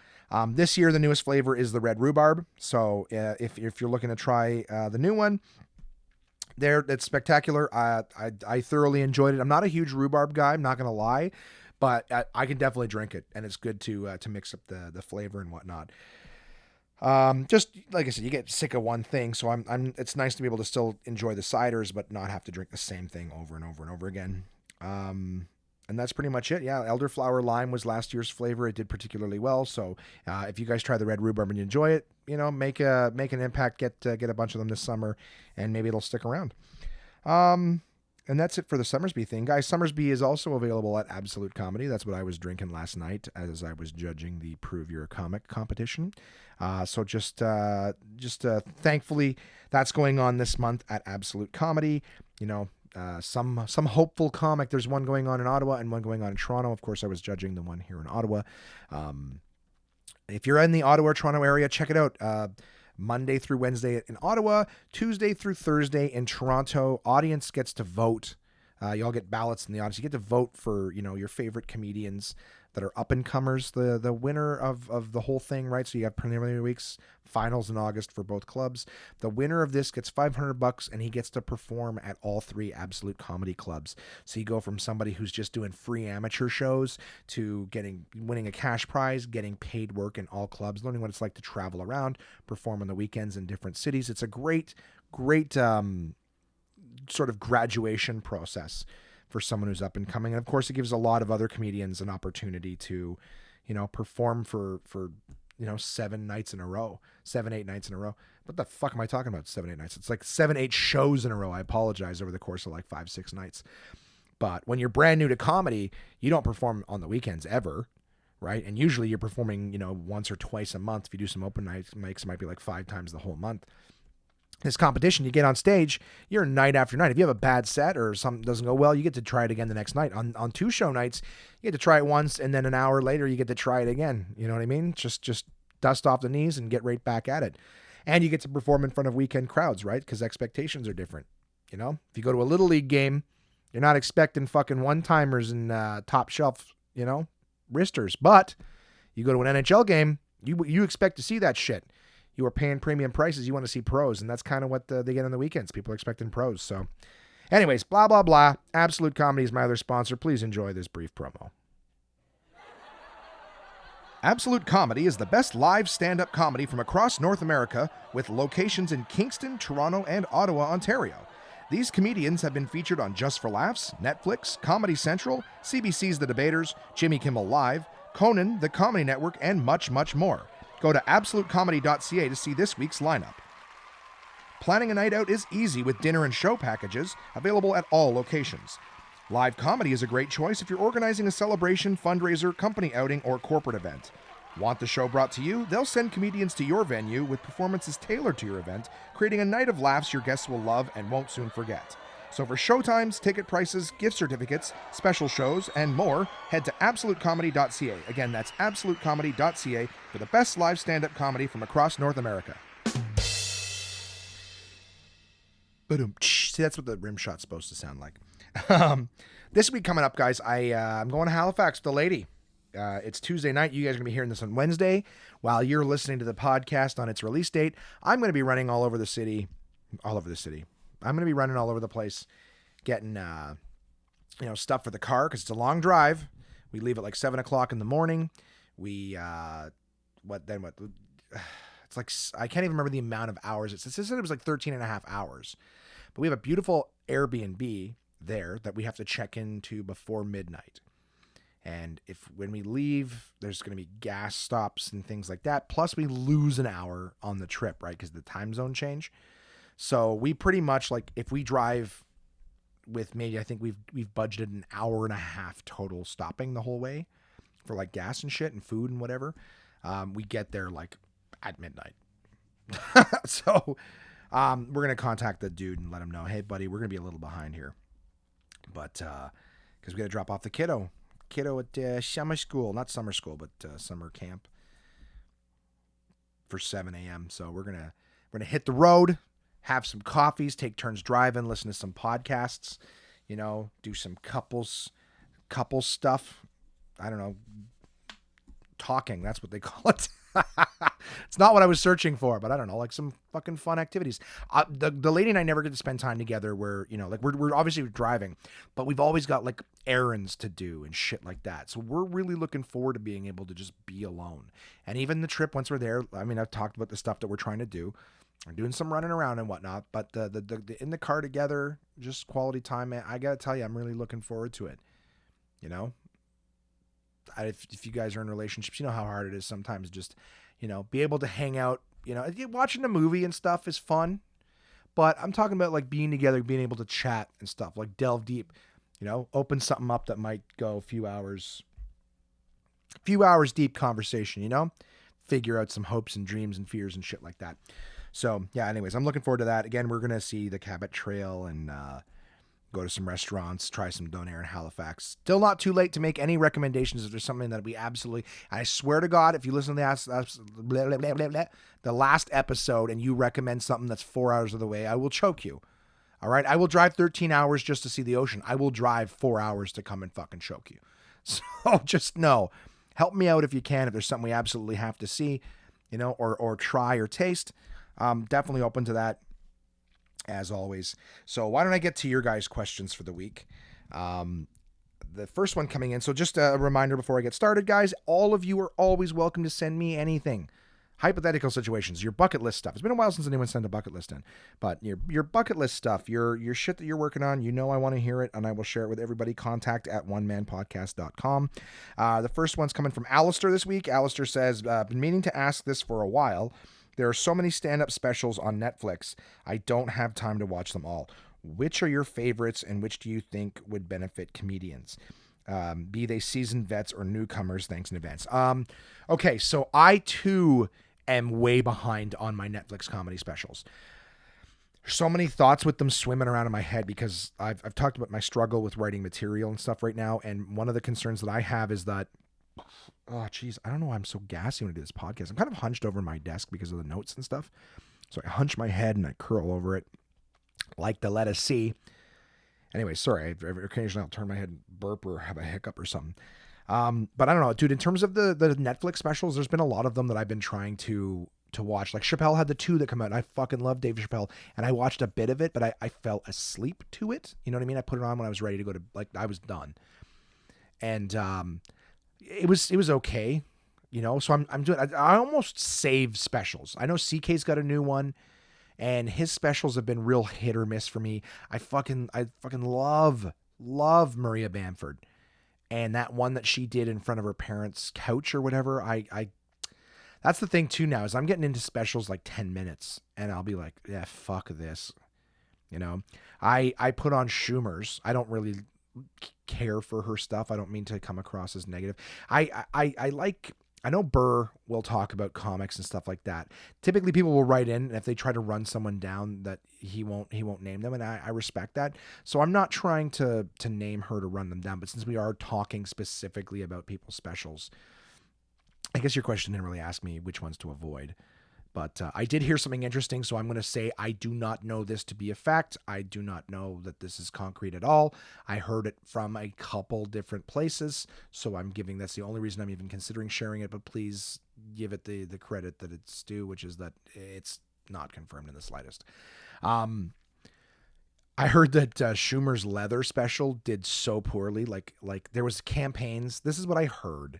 [SPEAKER 2] This year, the newest flavor is the red rhubarb. So if you're looking to try the new one, it's spectacular. I thoroughly enjoyed it. I'm not a huge rhubarb guy, I'm not going to lie, but I can definitely drink it, and it's good to mix up the flavor and whatnot. Just like I said, you get sick of one thing, so it's nice to be able to still enjoy the ciders, but not have to drink the same thing over and over and over again. And that's pretty much it. Yeah, elderflower lime was last year's flavor. It did particularly well. So if you guys try the red rhubarb and you enjoy it, make an impact. Get a bunch of them this summer, and maybe it'll stick around. And that's it for the Summersby thing, guys. Summersby is also available at Absolute Comedy. That's what I was drinking last night as I was judging the Prove You're a Comic competition. So just thankfully that's going on this month at Absolute Comedy. Some hopeful comic. There's one going on in Ottawa and one going on in Toronto. Of course, I was judging the one here in Ottawa. If you're in the Ottawa, Toronto area, check it out. Monday through Wednesday in Ottawa, Tuesday through Thursday in Toronto. Audience gets to vote. You all get ballots in the audience. You get to vote for, your favorite comedians that are up-and-comers, the winner of the whole thing, right? So you have preliminary weeks, finals in August for both clubs. The winner of this gets $500, and he gets to perform at all 3 Absolute Comedy clubs. So you go from somebody who's just doing free amateur shows to winning a cash prize, getting paid work in all clubs, learning what it's like to travel around, perform on the weekends in different cities. It's a great sort of graduation process for someone who's up and coming. And of course, it gives a lot of other comedians an opportunity to, perform for 7 nights in a row, 7-8 nights in a row. What the fuck am I talking about? 7-8 nights. It's like 7-8 shows in a row. I apologize, over the course of like 5-6 nights. But when you're brand new to comedy, you don't perform on the weekends ever, right? And usually you're performing, once or twice a month. If you do some open nights, it might be like 5 times the whole month. This competition, you get on stage, you're night after night. If you have a bad set or something doesn't go well, you get to try it again the next night. On 2 show nights, you get to try it once, and then an hour later, you get to try it again. You know what I mean? Just dust off the knees and get right back at it. And you get to perform in front of weekend crowds, right? Because expectations are different. If you go to a Little League game, you're not expecting fucking one-timers and top shelf, wristers. But you go to an NHL game, you expect to see that shit. You are paying premium prices. You want to see pros, and that's kind of what they get on the weekends. People are expecting pros. So anyways, blah, blah, blah. Absolute Comedy is my other sponsor. Please enjoy this brief promo. Absolute Comedy is the best live stand-up comedy from across North America, with locations in Kingston, Toronto, and Ottawa, Ontario. These comedians have been featured on Just for Laughs, Netflix, Comedy Central, CBC's The Debaters, Jimmy Kimmel Live, Conan, The Comedy Network, and much, much more. Go to absolutecomedy.ca to see this week's lineup. Planning a night out is easy with dinner and show packages available at all locations. Live comedy is a great choice if you're organizing a celebration, fundraiser, company outing, or corporate event. Want the show brought to you? They'll send comedians to your venue with performances tailored to your event, creating a night of laughs your guests will love and won't soon forget. So for showtimes, ticket prices, gift certificates, special shows, and more, head to absolutecomedy.ca. Again, that's absolutecomedy.ca for the best live stand-up comedy from across North America. Boom. See, that's what the rim shot's supposed to sound like. This week coming up, guys, I'm going to Halifax with the lady. It's Tuesday night. You guys are going to be hearing this on Wednesday. While you're listening to the podcast on its release date, I'm going to be running all over the city. I'm going to be running all over the place, getting, stuff for the car, because it's a long drive. We leave at like 7 o'clock in the morning. It's like, I can't even remember the amount of hours. It said it was like 13 and a half hours. But we have a beautiful Airbnb there that we have to check into before midnight. And when we leave, there's going to be gas stops and things like that. Plus, we lose an hour on the trip, right? Because the time zone change. So we pretty much, like, if we drive with maybe, I think we've budgeted an hour and a half total stopping the whole way for like gas and shit and food and whatever. We get there like at midnight. So we're going to contact the dude and let him know, hey buddy, we're going to be a little behind here. But because we got to drop off the kiddo at summer school, not summer school, but summer camp for 7 a.m. So we're gonna hit the road, have some coffees, take turns driving, listen to some podcasts, do some couple stuff. I don't know, talking. That's what they call it. It's not what I was searching for, but I don't know, like some fucking fun activities. The lady and I never get to spend time together where, like we're obviously driving, but we've always got like errands to do and shit like that. So we're really looking forward to being able to just be alone. And even the trip, once we're there, I mean, I've talked about the stuff that we're trying to do. We're doing some running around and whatnot, but the in the car together, just quality time, man. I got to tell you, I'm really looking forward to it. If you guys are in relationships, you know how hard it is sometimes just, be able to hang out, watching a movie and stuff is fun, but I'm talking about like being together, being able to chat and stuff, like delve deep, open something up that might go a few hours deep conversation, figure out some hopes and dreams and fears and shit like that. So yeah, anyways, I'm looking forward to that. Again, we're going to see the Cabot Trail and, go to some restaurants, try some donair in Halifax. Still not too late to make any recommendations if there's something that we absolutely... I swear to God, if you listen to the last episode and you recommend something that's 4 hours of the way, I will choke you. All right? I will drive 13 hours just to see the ocean. I will drive 4 hours to come and fucking choke you. So just know. Help me out if you can. If there's something we absolutely have to see, or try or taste, definitely open to that. As always. So why don't I get to your guys' questions for the week? The first one coming in. So just a reminder before I get started, guys, all of you are always welcome to send me anything. Hypothetical situations, your bucket list stuff. It's been a while since anyone sent a bucket list in, but your bucket list stuff, your shit that you're working on, I want to hear it and I will share it with everybody. contact@onemanpodcast.com. The first one's coming from Alistair this week. Alistair says, been meaning to ask this for a while. There are so many stand-up specials on Netflix. I don't have time to watch them all. Which are your favorites and which do you think would benefit comedians? Be they seasoned vets or newcomers? Thanks in advance. Okay, so I too am way behind on my Netflix comedy specials. So many thoughts with them swimming around in my head because I've talked about my struggle with writing material and stuff right now. And one of the concerns that I have is that, oh, geez, I don't know why I'm so gassy when I do this podcast. I'm kind of hunched over my desk because of the notes and stuff. So I hunch my head and I curl over it like the letter C. Anyway, sorry. Occasionally I'll turn my head and burp or have a hiccup or something. But I don't know, dude, in terms of the Netflix specials, there's been a lot of them that I've been trying to watch. Like Chappelle had the 2 that come out. And I fucking love Dave Chappelle. And I watched a bit of it, but I fell asleep to it. You know what I mean? I put it on when I was ready to go to, like, I was done. And, it was okay, so I'm doing, I almost save specials. I know CK's got a new one and his specials have been real hit or miss for me. I fucking love Maria Bamford and that one that she did in front of her parents' couch or whatever. I that's the thing too now is I'm getting into specials like 10 minutes and I'll be like, yeah, fuck this. I put on Schumer's. I don't really care for her stuff. I don't mean to come across as negative. I know Burr will talk about comics and stuff like that. Typically people will write in and if they try to run someone down that he won't name them. And I respect that. So I'm not trying to name her to run them down, but since we are talking specifically about people's specials, I guess your question didn't really ask me which ones to avoid. But I did hear something interesting, so I'm going to say I do not know this to be a fact. I do not know that this is concrete at all. I heard it from a couple different places, so I'm giving that's the only reason I'm even considering sharing it, but please give it the credit that it's due, which is that it's not confirmed in the slightest. I heard that Schumer's leather special did so poorly, like there was campaigns. This is what I heard.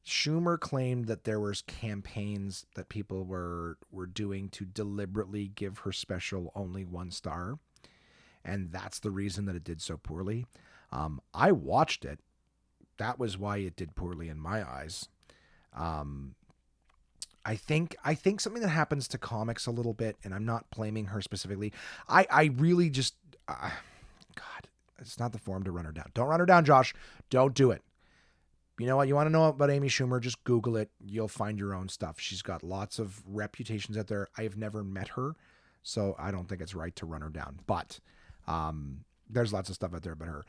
[SPEAKER 2] Schumer claimed that there was campaigns that people were doing to deliberately give her special only 1 star. And that's the reason that it did so poorly. I watched it. That was why it did poorly in my eyes. I think something that happens to comics a little bit, and I'm not blaming her specifically. I really just, God, it's not the forum to run her down. Don't run her down, Josh. Don't do it. You know what? You want to know about Amy Schumer? Just Google it. You'll find your own stuff. She's got lots of reputations out there. I have never met her, so I don't think it's right to run her down. But there's lots of stuff out there about her.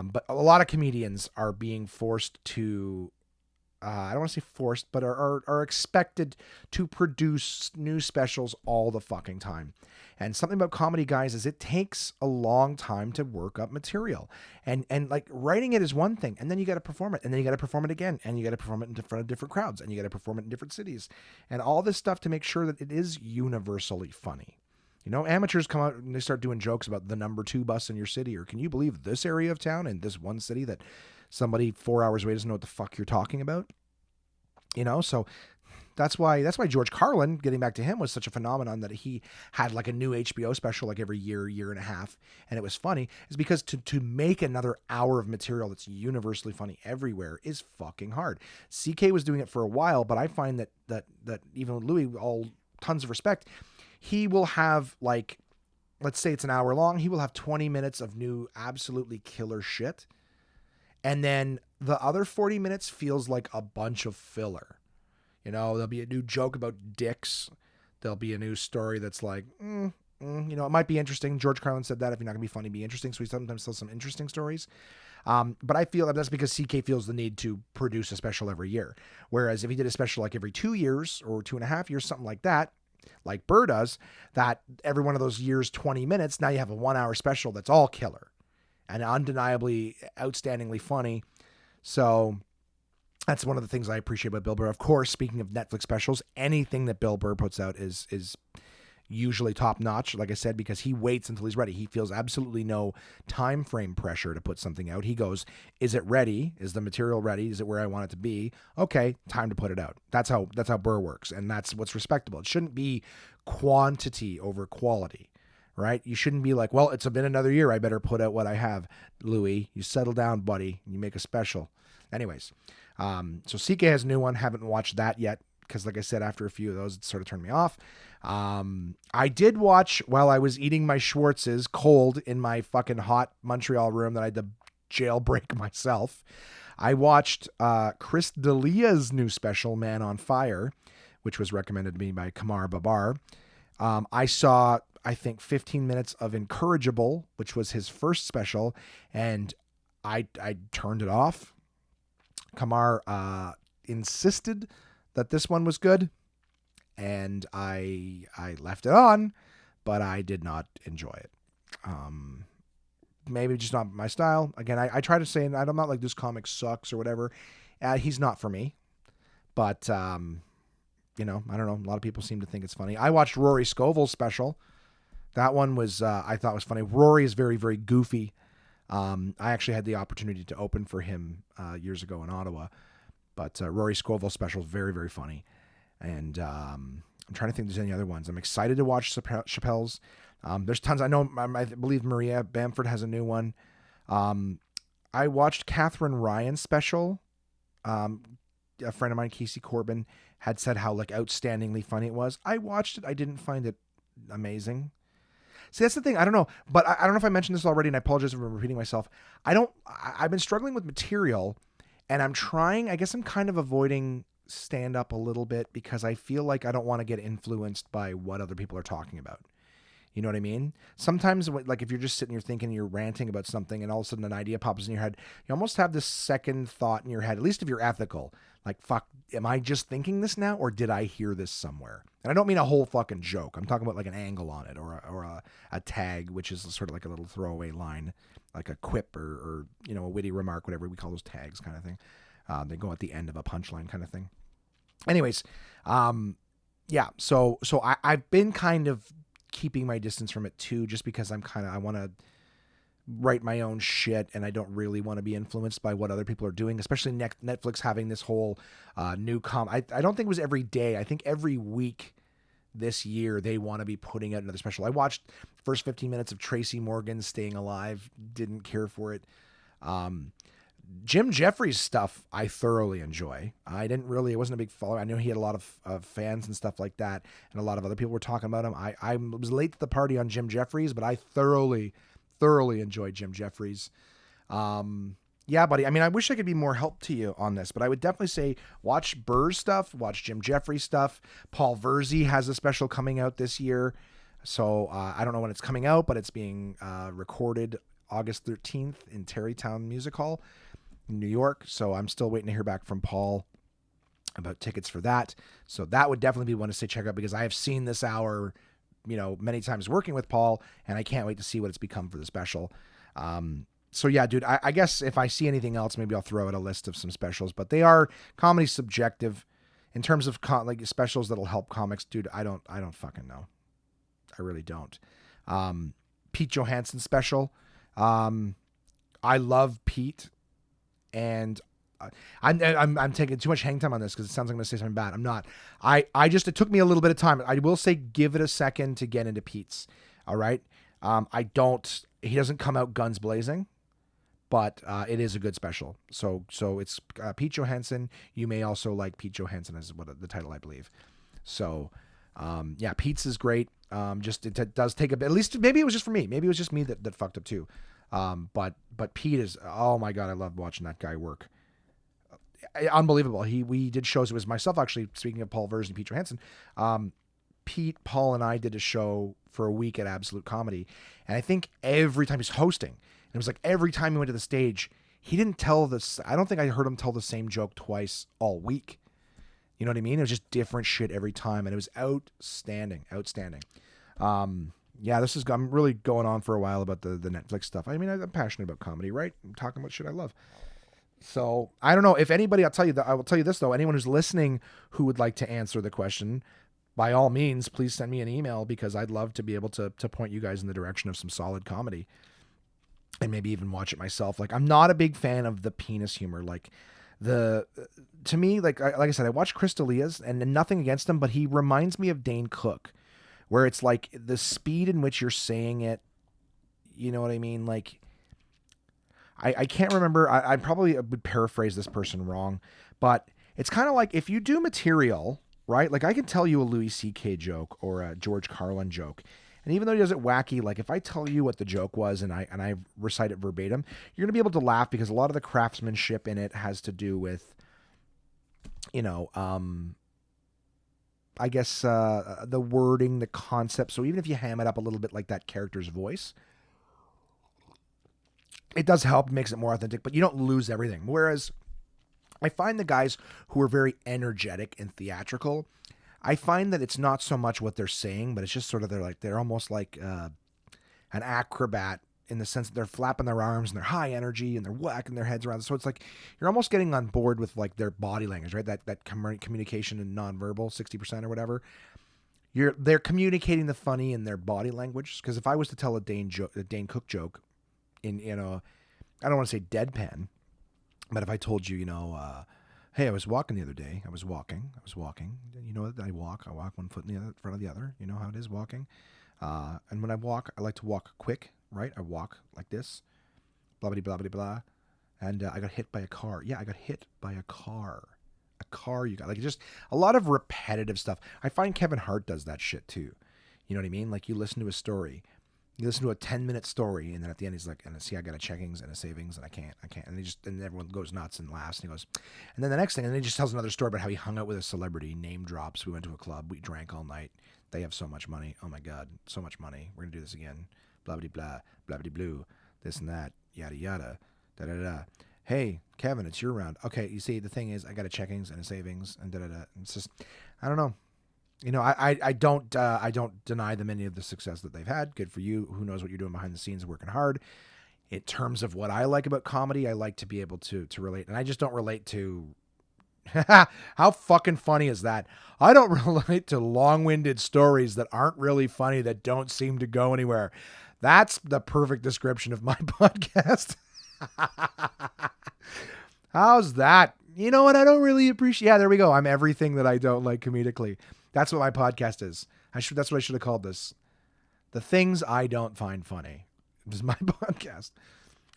[SPEAKER 2] But a lot of comedians are being forced to, I don't want to say forced, but are expected to produce new specials all the fucking time. And something about comedy, guys, is it takes a long time to work up material. And like writing it is one thing, and then you got to perform it, and then you got to perform it again, and you got to perform it in front of different crowds, and you got to perform it in different cities, and all this stuff to make sure that it is universally funny. You know, amateurs come out and they start doing jokes about the number 2 bus in your city, or can you believe this area of town in this one city that somebody 4 hours away doesn't know what the fuck you're talking about? You know, so that's why George Carlin, getting back to him, was such a phenomenon, that he had like a new HBO special like every year and a half, and it was funny, is because to make another hour of material that's universally funny everywhere is fucking hard. CK was doing it for a while, but I find that even with Louis, all tons of respect, he will have, like, let's say it's an hour long, he will have 20 minutes of new absolutely killer shit, and then the other 40 minutes feels like a bunch of filler. You know, there'll be a new joke about dicks. There'll be a new story that's like, you know, it might be interesting. George Carlin said that if you're not going to be funny, be interesting. So he sometimes tells some interesting stories. But I feel that's because CK feels the need to produce a special every year. Whereas if he did a special like every 2 years or 2.5 years, something like that, like Burr does, that every one of those years, 20 minutes, now you have a 1 hour special that's all killer and undeniably, outstandingly funny. So that's one of the things I appreciate about Bill Burr. Of course, speaking of Netflix specials, anything that Bill Burr puts out is usually top notch, like I said, because he waits until he's ready. He feels absolutely no time frame pressure to put something out. He goes, is it ready? Is the material ready? Is it where I want it to be? Okay, time to put it out. That's how Burr works, and that's what's respectable. It shouldn't be quantity over quality, right? You shouldn't be like, well, it's been another year, I better put out what I have. Louis, you settle down, buddy. You make a special. Anyways, so CK has a new one. Haven't watched that yet because, like I said, after a few of those, it sort of turned me off. I did watch, while I was eating my Schwartz's cold in my fucking hot Montreal room that I had to jailbreak myself, I watched Chris D'Elia's new special, Man on Fire, which was recommended to me by Kamar Babar. I saw, I think, 15 minutes of Incorrigible, which was his first special, and I turned it off. Kamar insisted that this one was good, and I left it on, but I did not enjoy it. Maybe just not my style. Again, I try to say, and I'm not like this comic sucks or whatever. He's not for me, but you know, I don't know. A lot of people seem to think it's funny. I watched Rory Scovel's special. That one was I thought was funny. Rory is very, very goofy. I actually had the opportunity to open for him years ago in Ottawa, but Rory Scovel's special is very, very funny. And I'm trying to think if there's any other ones. I'm excited to watch Chappelle's. There's tons. I know, I believe Maria Bamford has a new one. I watched Catherine Ryan's special. A friend of mine, Casey Corbin, had said how like outstandingly funny it was. I watched it. I didn't find it amazing. See, that's the thing. I don't know, but I don't know if I mentioned this already, and I apologize for repeating myself. I've been struggling with material, and I'm trying, I guess I'm kind of avoiding stand-up a little bit because I feel like I don't want to get influenced by what other people are talking about. You know what I mean? Sometimes, like, if you're just sitting here thinking, you're ranting about something, and all of a sudden an idea pops in your head, you almost have this second thought in your head, at least if you're ethical. Like, fuck, am I just thinking this now, or did I hear this somewhere? And I don't mean a whole fucking joke. I'm talking about like an angle on it, or a tag, which is sort of like a little throwaway line, like a quip or you know, a witty remark, whatever we call those tags, kind of thing. They go at the end of a punchline, kind of thing. Anyways, yeah. So I've been kind of keeping my distance from it too, just because I want to write my own shit, and I don't really want to be influenced by what other people are doing, especially Netflix having this whole new I don't think it was every day. I think every week this year they want to be putting out another special. I watched first 15 minutes of Tracy Morgan's Staying Alive, didn't care for it. Jim Jeffries stuff I thoroughly enjoy. I wasn't a big follower. I know he had a lot of fans and stuff like that, and a lot of other people were talking about him. I was late to the party on Jim Jeffries, but I thoroughly enjoyed Jim Jeffries. Yeah, buddy. I mean, I wish I could be more help to you on this, but I would definitely say watch Burr's stuff, watch Jim Jeffries stuff. Paul Verzi has a special coming out this year. So I don't know when it's coming out, but it's being recorded August 13th in Tarrytown Music Hall in New York. So I'm still waiting to hear back from Paul about tickets for that. So that would definitely be one to say check out, because I have seen this hour, many times working with Paul, and I can't wait to see what it's become for the special. So yeah, dude, I guess if I see anything else, maybe I'll throw out a list of some specials, but they are comedy subjective in terms of like specials that'll help comics. Dude, I don't fucking know. I really don't. Pete Johansson special. I love Pete, and I'm taking too much hang time on this because it sounds like I'm gonna say something bad. I'm not. It took me a little bit of time. I will say give it a second to get into Pete's. All right. He doesn't come out guns blazing, but it is a good special. So it's Pete Johansson. You may also like Pete Johansson as what the title, I believe. So yeah, Pete's is great. It does take a bit. At least maybe it was just for me. Maybe it was just me that fucked up too. But Pete is, oh my God, I love watching that guy work. Unbelievable. We did shows. It was myself, actually, speaking of Paul Verzi and Pete Johansson. Pete, Paul, and I did a show for a week at Absolute Comedy. And I think every time he's hosting, and it was like every time he went to the stage, he didn't tell this. I don't think I heard him tell the same joke twice all week. You know what I mean? It was just different shit every time. And it was outstanding. Yeah, I'm really going on for a while about the Netflix stuff. I mean, I'm passionate about comedy, right? I'm talking about shit I love. So I don't know if anybody, I will tell you this though, anyone who's listening who would like to answer the question, by all means, please send me an email, because I'd love to be able to point you guys in the direction of some solid comedy and maybe even watch it myself. Like, I'm not a big fan of the penis humor. Like to me, like I said, I watched Chris D'Elia's, and nothing against him, but he reminds me of Dane Cook, where it's like the speed in which you're saying it. You know what I mean? Like, I can't remember. I probably would paraphrase this person wrong, but it's kind of like if you do material, right? Like, I can tell you a Louis C.K. joke or a George Carlin joke, and even though he does it wacky, like if I tell you what the joke was and I recite it verbatim, you're gonna be able to laugh, because a lot of the craftsmanship in it has to do with, I guess the wording, the concept. So even if you ham it up a little bit like that character's voice, it does help, makes it more authentic, but you don't lose everything. Whereas I find the guys who are very energetic and theatrical, I find that it's not so much what they're saying, but it's just sort of they're almost like an acrobat, in the sense that they're flapping their arms and they're high energy and they're whacking their heads around. So it's like you're almost getting on board with like their body language, right? That communication and nonverbal, 60% or whatever. They're communicating the funny in their body language. Because if I was to tell a Dane Cook joke in I don't want to say deadpan, but if I told you, hey, I was walking the other day. I was walking. You know that I walk one foot in front of the other. You know how it is walking. And when I walk, I like to walk quick, right? I walk like this, blah, blah, blah, blah, blah. And I got hit by a car. Yeah, I got hit by a car. You got, like, just a lot of repetitive stuff. I find Kevin Hart does that shit too. You know what I mean? Like, you listen to a story. You listen to a 10-minute story, and then at the end he's like, and see, I got a checkings and a savings, and I can't. And everyone goes nuts and laughs, and he goes, and then the next thing, and then he just tells another story about how he hung out with a celebrity, name drops. We went to a club, we drank all night. They have so much money. Oh my God, so much money. We're gonna do this again. Blah blah blah, blah blah blue, this and that, yada yada, da da da. Hey, Kevin, it's your round. Okay, you see, the thing is, I got a checkings and a savings, and da da da. It's just, I don't know. I don't deny them any of the success that they've had. Good for you. Who knows what you're doing behind the scenes, working hard. In terms of what I like about comedy, I like to be able to relate, and I just don't relate to. How fucking funny is that? I don't relate to long-winded stories that aren't really funny, that don't seem to go anywhere. That's the perfect description of my podcast. How's that? You know what? I don't really appreciate. Yeah, there we go. I'm everything that I don't like comedically. That's what my podcast is. That's what I should have called this. The things I don't find funny. This is my podcast.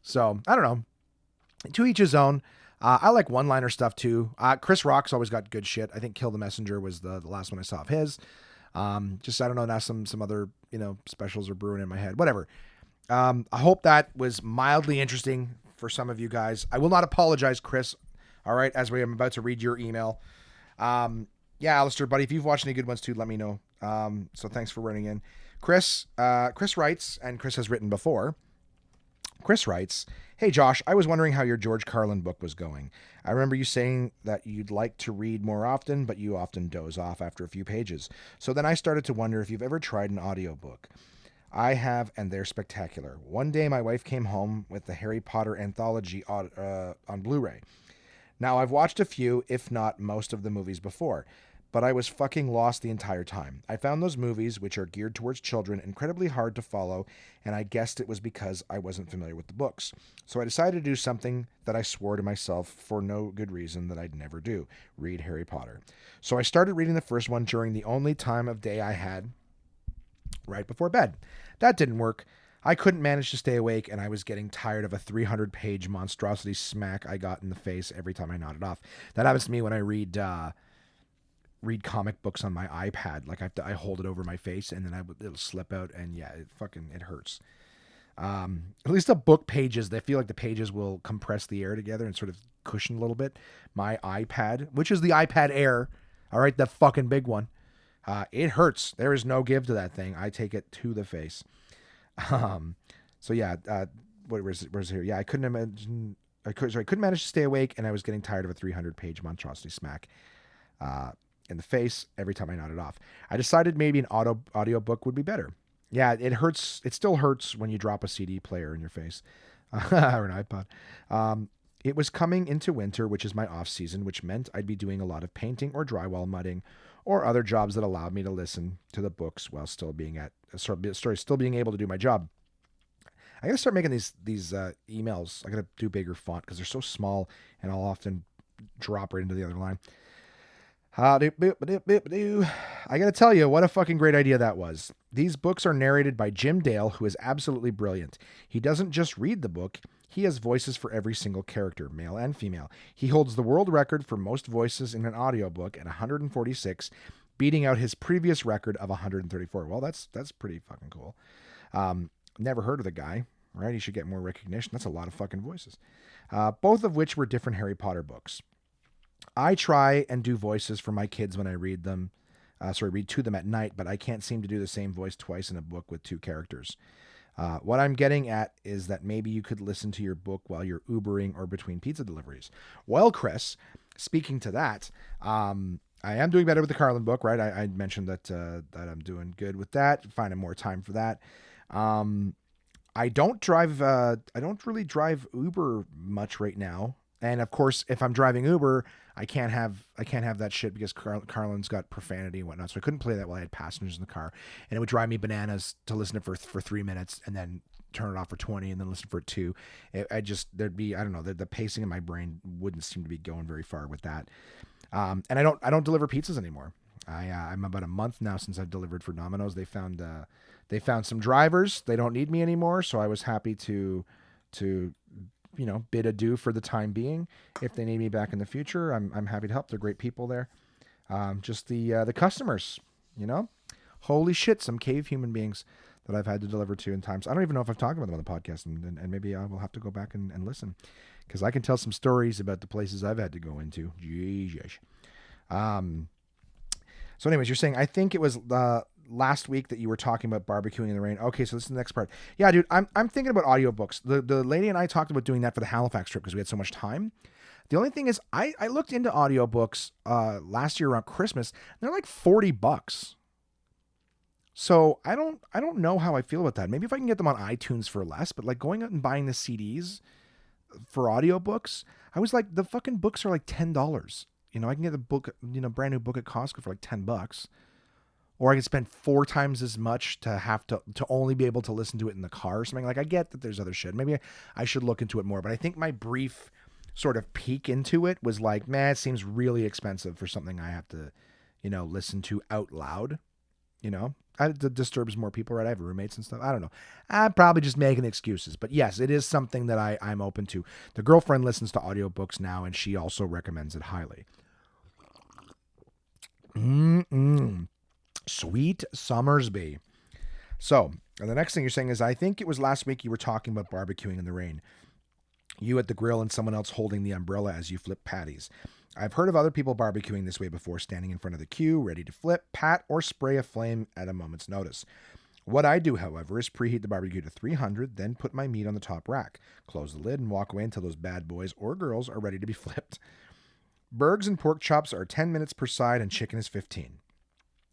[SPEAKER 2] So I don't know. To each his own. I like one-liner stuff too. Chris Rock's always got good shit. I think Kill the Messenger was the last one I saw of his. Just, I don't know, now some other, specials are brewing in my head. Whatever. I hope that was mildly interesting for some of you guys. I will not apologize, Chris. All right, as we am about to read your email. Yeah, Alistair, buddy, if you've watched any good ones too, let me know. So thanks for running in. Chris writes, and Chris has written before. Chris writes, "Hey Josh, I was wondering how your George Carlin book was going. I remember you saying that you'd like to read more often, but you often doze off after a few pages. So then I started to wonder if you've ever tried an audiobook. I have, and they're spectacular. One day my wife came home with the Harry Potter anthology on Blu-ray. Now, I've watched a few, if not most of the movies before, but I was fucking lost the entire time. I found those movies, which are geared towards children, incredibly hard to follow, and I guessed it was because I wasn't familiar with the books. So I decided to do something that I swore to myself for no good reason that I'd never do: read Harry Potter. So I started reading the first one during the only time of day I had, right before bed. That didn't work. I couldn't manage to stay awake, and I was getting tired of a 300-page monstrosity smack I got in the face every time I nodded off. That happens to me when I read comic books on my iPad. Like I hold it over my face, and then it'll slip out, and yeah, it hurts. At least the book pages, they feel like the pages will compress the air together and sort of cushion a little bit. My iPad, which is the iPad Air, all right, the fucking big one, it hurts. There is no give to that thing. I take it to the face. So yeah, where's it here? Yeah, I couldn't manage to stay awake, and I was getting tired of a 300-page monstrosity smack in the face every time I nodded off. I decided maybe an audio book would be better. Yeah, it hurts. It still hurts when you drop a CD player in your face or an iPod. It was coming into winter, which is my off season, which meant I'd be doing a lot of painting or drywall mudding or other jobs that allowed me to listen to the books while still being able to do my job. I gotta start making these emails. I gotta do bigger font because they're so small, and I'll often drop right into the other line. I gotta tell you, what a fucking great idea that was. These books are narrated by Jim Dale, who is absolutely brilliant. He doesn't just read the book, he has voices for every single character, male and female. He holds the world record for most voices in an audiobook at 146, beating out his previous record of 134. Well, that's pretty fucking cool. Never heard of the guy, right? He should get more recognition. That's a lot of fucking voices. Both of which were different Harry Potter books. I try and do voices for my kids when I read them. Read to them at night, but I can't seem to do the same voice twice in a book with two characters. What I'm getting at is that maybe you could listen to your book while you're Ubering or between pizza deliveries. Well, Chris, speaking to that, I am doing better with the Carlin book, right? I mentioned that I'm doing good with that, finding more time for that. I don't really drive Uber much right now. And of course, if I'm driving Uber, I can't have that shit because Carlin's got profanity and whatnot. So I couldn't play that while I had passengers in the car, and it would drive me bananas to listen to it for 3 minutes and then turn it off for 20 and then listen for 2. The pacing in my brain wouldn't seem to be going very far with that. And I don't deliver pizzas anymore. I'm about a month now since I've delivered for Domino's. They found some drivers. They don't need me anymore. So I was happy to bid adieu for the time being. If they need me back in the future, I'm happy to help. They're great people there. Just the customers, holy shit, some cave human beings that I've had to deliver to in times. I don't even know if I've talked about them on the podcast, and maybe I will have to go back and listen, because I can tell some stories about the places I've had to go into. Jesus. So anyways, you're saying, I think it was last week that you were talking about barbecuing in the rain. Okay, so this is the next part. Yeah, dude, I'm thinking about audiobooks. The lady and I talked about doing that for the Halifax trip because we had so much time. The only thing is, I looked into audiobooks last year around Christmas. They're like $40. So I don't know how I feel about that. Maybe if I can get them on iTunes for less, but like going out and buying the CDs for audiobooks, I was like, the fucking books are like $10. I can get the book, brand new book at Costco for like $10. Or I could spend 4 times as much to have to only be able to listen to it in the car or something. Like, I get that there's other shit. Maybe I should look into it more. But I think my brief sort of peek into it was like, man, it seems really expensive for something I have to, listen to out loud. It disturbs more people, right? I have roommates and stuff. I don't know. I'm probably just making excuses. But yes, it is something that I'm open to. The girlfriend listens to audiobooks now, and she also recommends it highly. Sweet Summersby. So, the next thing you're saying is, I think it was last week you were talking about barbecuing in the rain. You at the grill and someone else holding the umbrella as you flip patties. I've heard of other people barbecuing this way before, standing in front of the queue, ready to flip, pat, or spray a flame at a moment's notice. What I do, however, is preheat the barbecue to 300, then put my meat on the top rack, close the lid, and walk away until those bad boys or girls are ready to be flipped. Burgers and pork chops are 10 minutes per side, and chicken is 15.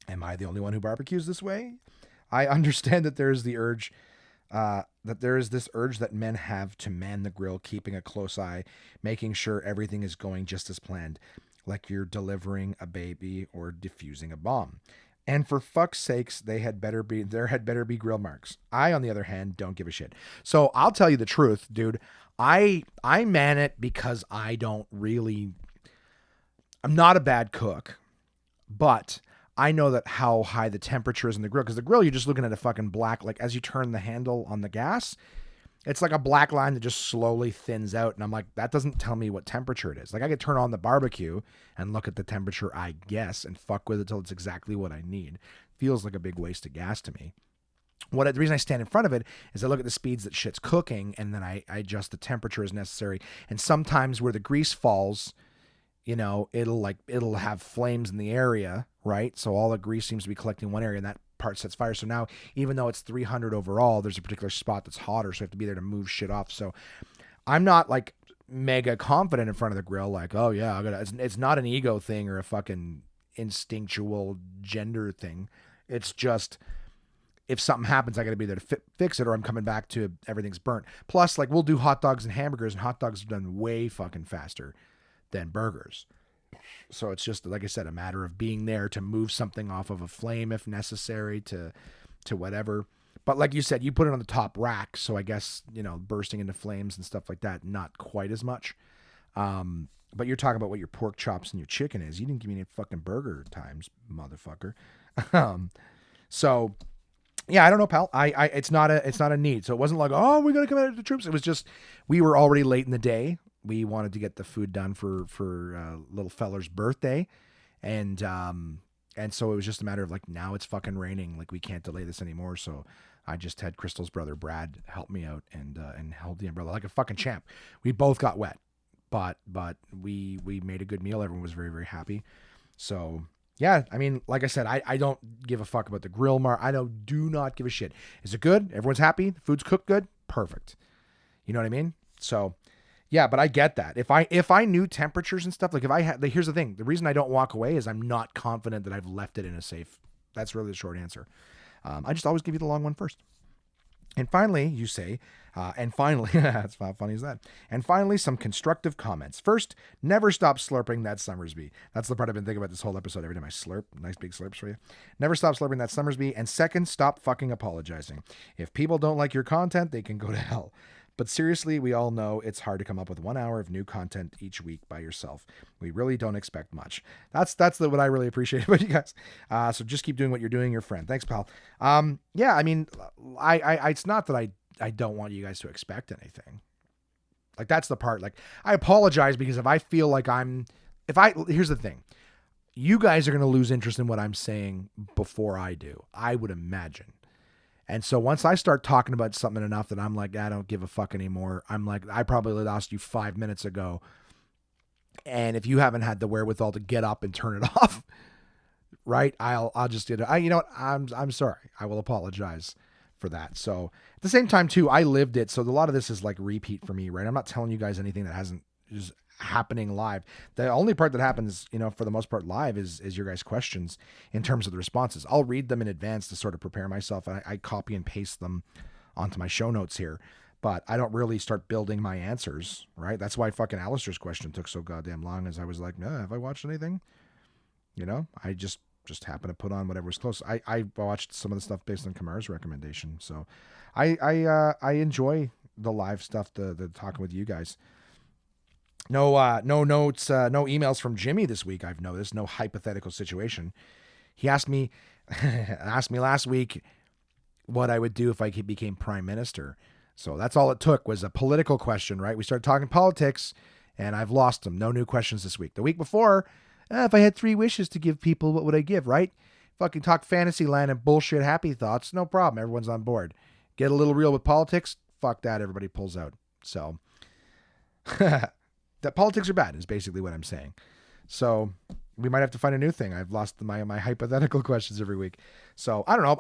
[SPEAKER 2] Am I the only one who barbecues this way? I understand that there is the urge, this urge that men have to man the grill, keeping a close eye, making sure everything is going just as planned, like you're delivering a baby or diffusing a bomb. And for fuck's sakes, there had better be grill marks. I, on the other hand, don't give a shit. So I'll tell you the truth, dude. I man it because I'm not a bad cook, but I know that how high the temperature is in the grill, because the grill, you're just looking at a fucking black, like as you turn the handle on the gas, it's like a black line that just slowly thins out. And I'm like, that doesn't tell me what temperature it is. Like I could turn on the barbecue and look at the temperature, I guess, and fuck with it till it's exactly what I need. Feels like a big waste of gas to me. The reason I stand in front of it is I look at the speeds that shit's cooking, and then I adjust the temperature as necessary. And sometimes where the grease falls, it'll have flames in the area, right? So all the grease seems to be collecting in one area, and that part sets fire. So now, even though it's 300 overall, there's a particular spot that's hotter, so I have to be there to move shit off. So I'm not like mega confident in front of the grill, like, oh yeah, it's not an ego thing or a fucking instinctual gender thing. It's just, if something happens, I got to be there to fix it, or I'm coming back to everything's burnt. Plus, like, we'll do hot dogs and hamburgers, and hot dogs are done way fucking faster than burgers. So it's just, like I said, a matter of being there to move something off of a flame if necessary, to whatever. But like you said, you put it on the top rack, so I guess, bursting into flames and stuff like that, not quite as much. But you're talking about what your pork chops and your chicken is. You didn't give me any fucking burger times, motherfucker. So yeah, I don't know, pal. It's not a need. So it wasn't like, oh, we got to come out of the troops. It was just, we were already late in the day. We wanted to get the food done for little feller's birthday. And so it was just a matter of like, now it's fucking raining. Like, we can't delay this anymore. So I just had Crystal's brother, Brad, help me out and held the umbrella like a fucking champ. We both got wet, but we made a good meal. Everyone was very, very happy. So yeah, I mean, like I said, I don't give a fuck about the grill mark. Do not give a shit. Is it good? Everyone's happy? The food's cooked good? Perfect. You know what I mean? So yeah, but I get that. If I knew temperatures and stuff, like if I had, here's the thing. The reason I don't walk away is I'm not confident that I've left it in a safe. That's really the short answer. I just always give you the long one first. And finally, you say, that's how funny is that? And finally, some constructive comments. First, never stop slurping that Summersby. That's the part I've been thinking about this whole episode. Every time I slurp, nice big slurps for you. Never stop slurping that Summersby. And second, stop fucking apologizing. If people don't like your content, they can go to hell. But seriously, we all know it's hard to come up with 1 hour of new content each week by yourself. We really don't expect much. That's what I really appreciate about you guys. So just keep doing what you're doing, your friend. Thanks, pal. Yeah, I mean, I it's not that I don't want you guys to expect anything. Like, that's the part. Like, I apologize because if I feel like here's the thing. You guys are going to lose interest in what I'm saying before I do, I would imagine. And so once I start talking about something enough that I'm like, I don't give a fuck anymore, I'm like, I probably lost you 5 minutes ago. And if you haven't had the wherewithal to get up and turn it off, right, I'll just do it. You know what? I'm sorry. I will apologize for that. So at the same time too, I lived it. So a lot of this is like repeat for me, right? I'm not telling you guys anything that hasn't just happening live. The only part that happens, for the most part live is your guys' questions in terms of the responses. I'll read them in advance to sort of prepare myself. I copy and paste them onto my show notes here, but I don't really start building my answers, right? That's why fucking Alistair's question took so goddamn long, as I was like, have I watched anything? I just happened to put on whatever was close. I watched some of the stuff based on Kamar's recommendation. So I enjoy the live stuff, the talking with you guys. No notes, no emails from Jimmy this week. I've noticed no hypothetical situation. He asked me last week what I would do if I became prime minister. So that's all it took, was a political question, right? We started talking politics and I've lost him. No new questions this week. The week before, if I had 3 wishes to give people, what would I give, right? Fucking talk fantasy land and bullshit happy thoughts. No problem. Everyone's on board. Get a little real with politics. Fuck that. Everybody pulls out. So That politics are bad is basically what I'm saying. So we might have to find a new thing. I've lost my hypothetical questions every week. So I don't know.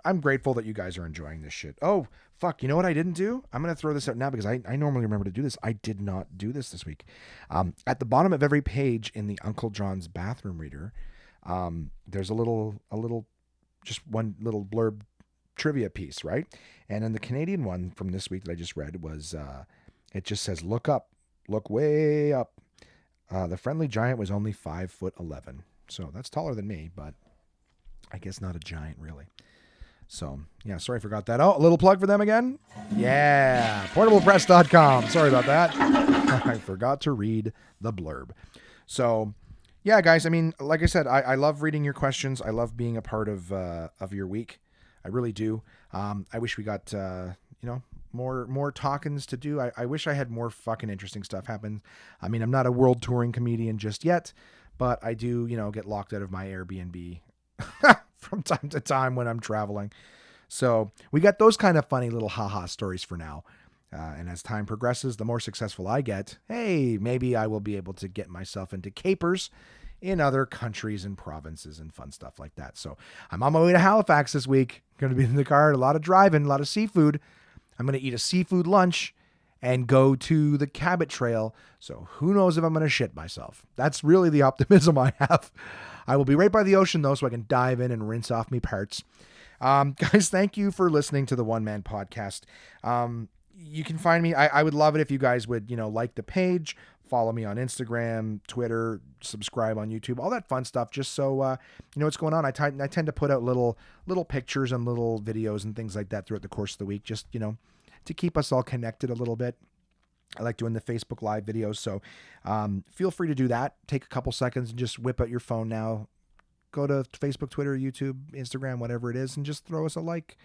[SPEAKER 2] I'm grateful that you guys are enjoying this shit. Oh, fuck. You know what I didn't do? I'm going to throw this out now because I normally remember to do this. I did not do this week. At the bottom of every page in the Uncle John's bathroom reader, there's a little, just one little blurb trivia piece, right? And in the Canadian one from this week that I just read was, it just says, look up, look way up. The friendly giant was only 5'11". So that's taller than me, but I guess not a giant really. So yeah, sorry I forgot that. Oh, a little plug for them again. Yeah, portablepress.com. Sorry about that. I forgot to read the blurb. So yeah, guys, I mean, like I said, I love reading your questions. I love being a part of your week. I really do. I wish we got, more talkings to do. I wish I had more fucking interesting stuff happen. I mean, I'm not a world touring comedian just yet, but I do, get locked out of my Airbnb from time to time when I'm traveling. So we got those kind of funny little haha stories for now. And as time progresses, the more successful I get, hey, maybe I will be able to get myself into capers in other countries and provinces and fun stuff like that. So I'm on my way to Halifax this week. Going to be in the car, a lot of driving, a lot of seafood. I'm going to eat a seafood lunch and go to the Cabot Trail. So who knows if I'm going to shit myself. That's really the optimism I have. I will be right by the ocean, though, so I can dive in and rinse off me parts. Guys, thank you for listening to the One Man Podcast. You can find me. I would love it if you guys would, like the page, follow me on Instagram, Twitter, subscribe on YouTube, all that fun stuff. Just so you know what's going on. I tend to put out little pictures and little videos and things like that throughout the course of the week. Just to keep us all connected a little bit. I like doing the Facebook Live videos, so feel free to do that. Take a couple seconds and just whip out your phone now. Go to Facebook, Twitter, YouTube, Instagram, whatever it is, and just throw us a like.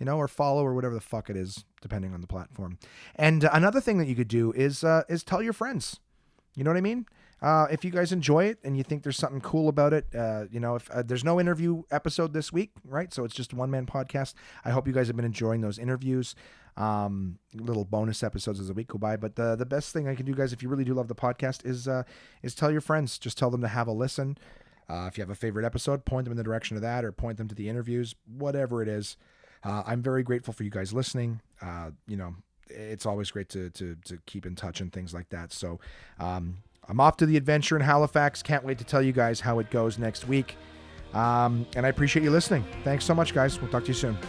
[SPEAKER 2] Or follow or whatever the fuck it is, depending on the platform. And another thing that you could do is tell your friends. You know what I mean? If you guys enjoy it and you think there's something cool about it, if there's no interview episode this week, right? So it's just a one-man podcast. I hope you guys have been enjoying those interviews. Little bonus episodes as the week go by. But the best thing I can do, guys, if you really do love the podcast, is tell your friends. Just tell them to have a listen. If you have a favorite episode, point them in the direction of that or point them to the interviews, whatever it is. I'm very grateful for you guys listening. It's always great to keep in touch and things like that. So I'm off to the adventure in Halifax. Can't wait to tell you guys how it goes next week. And I appreciate you listening. Thanks so much, guys. We'll talk to you soon.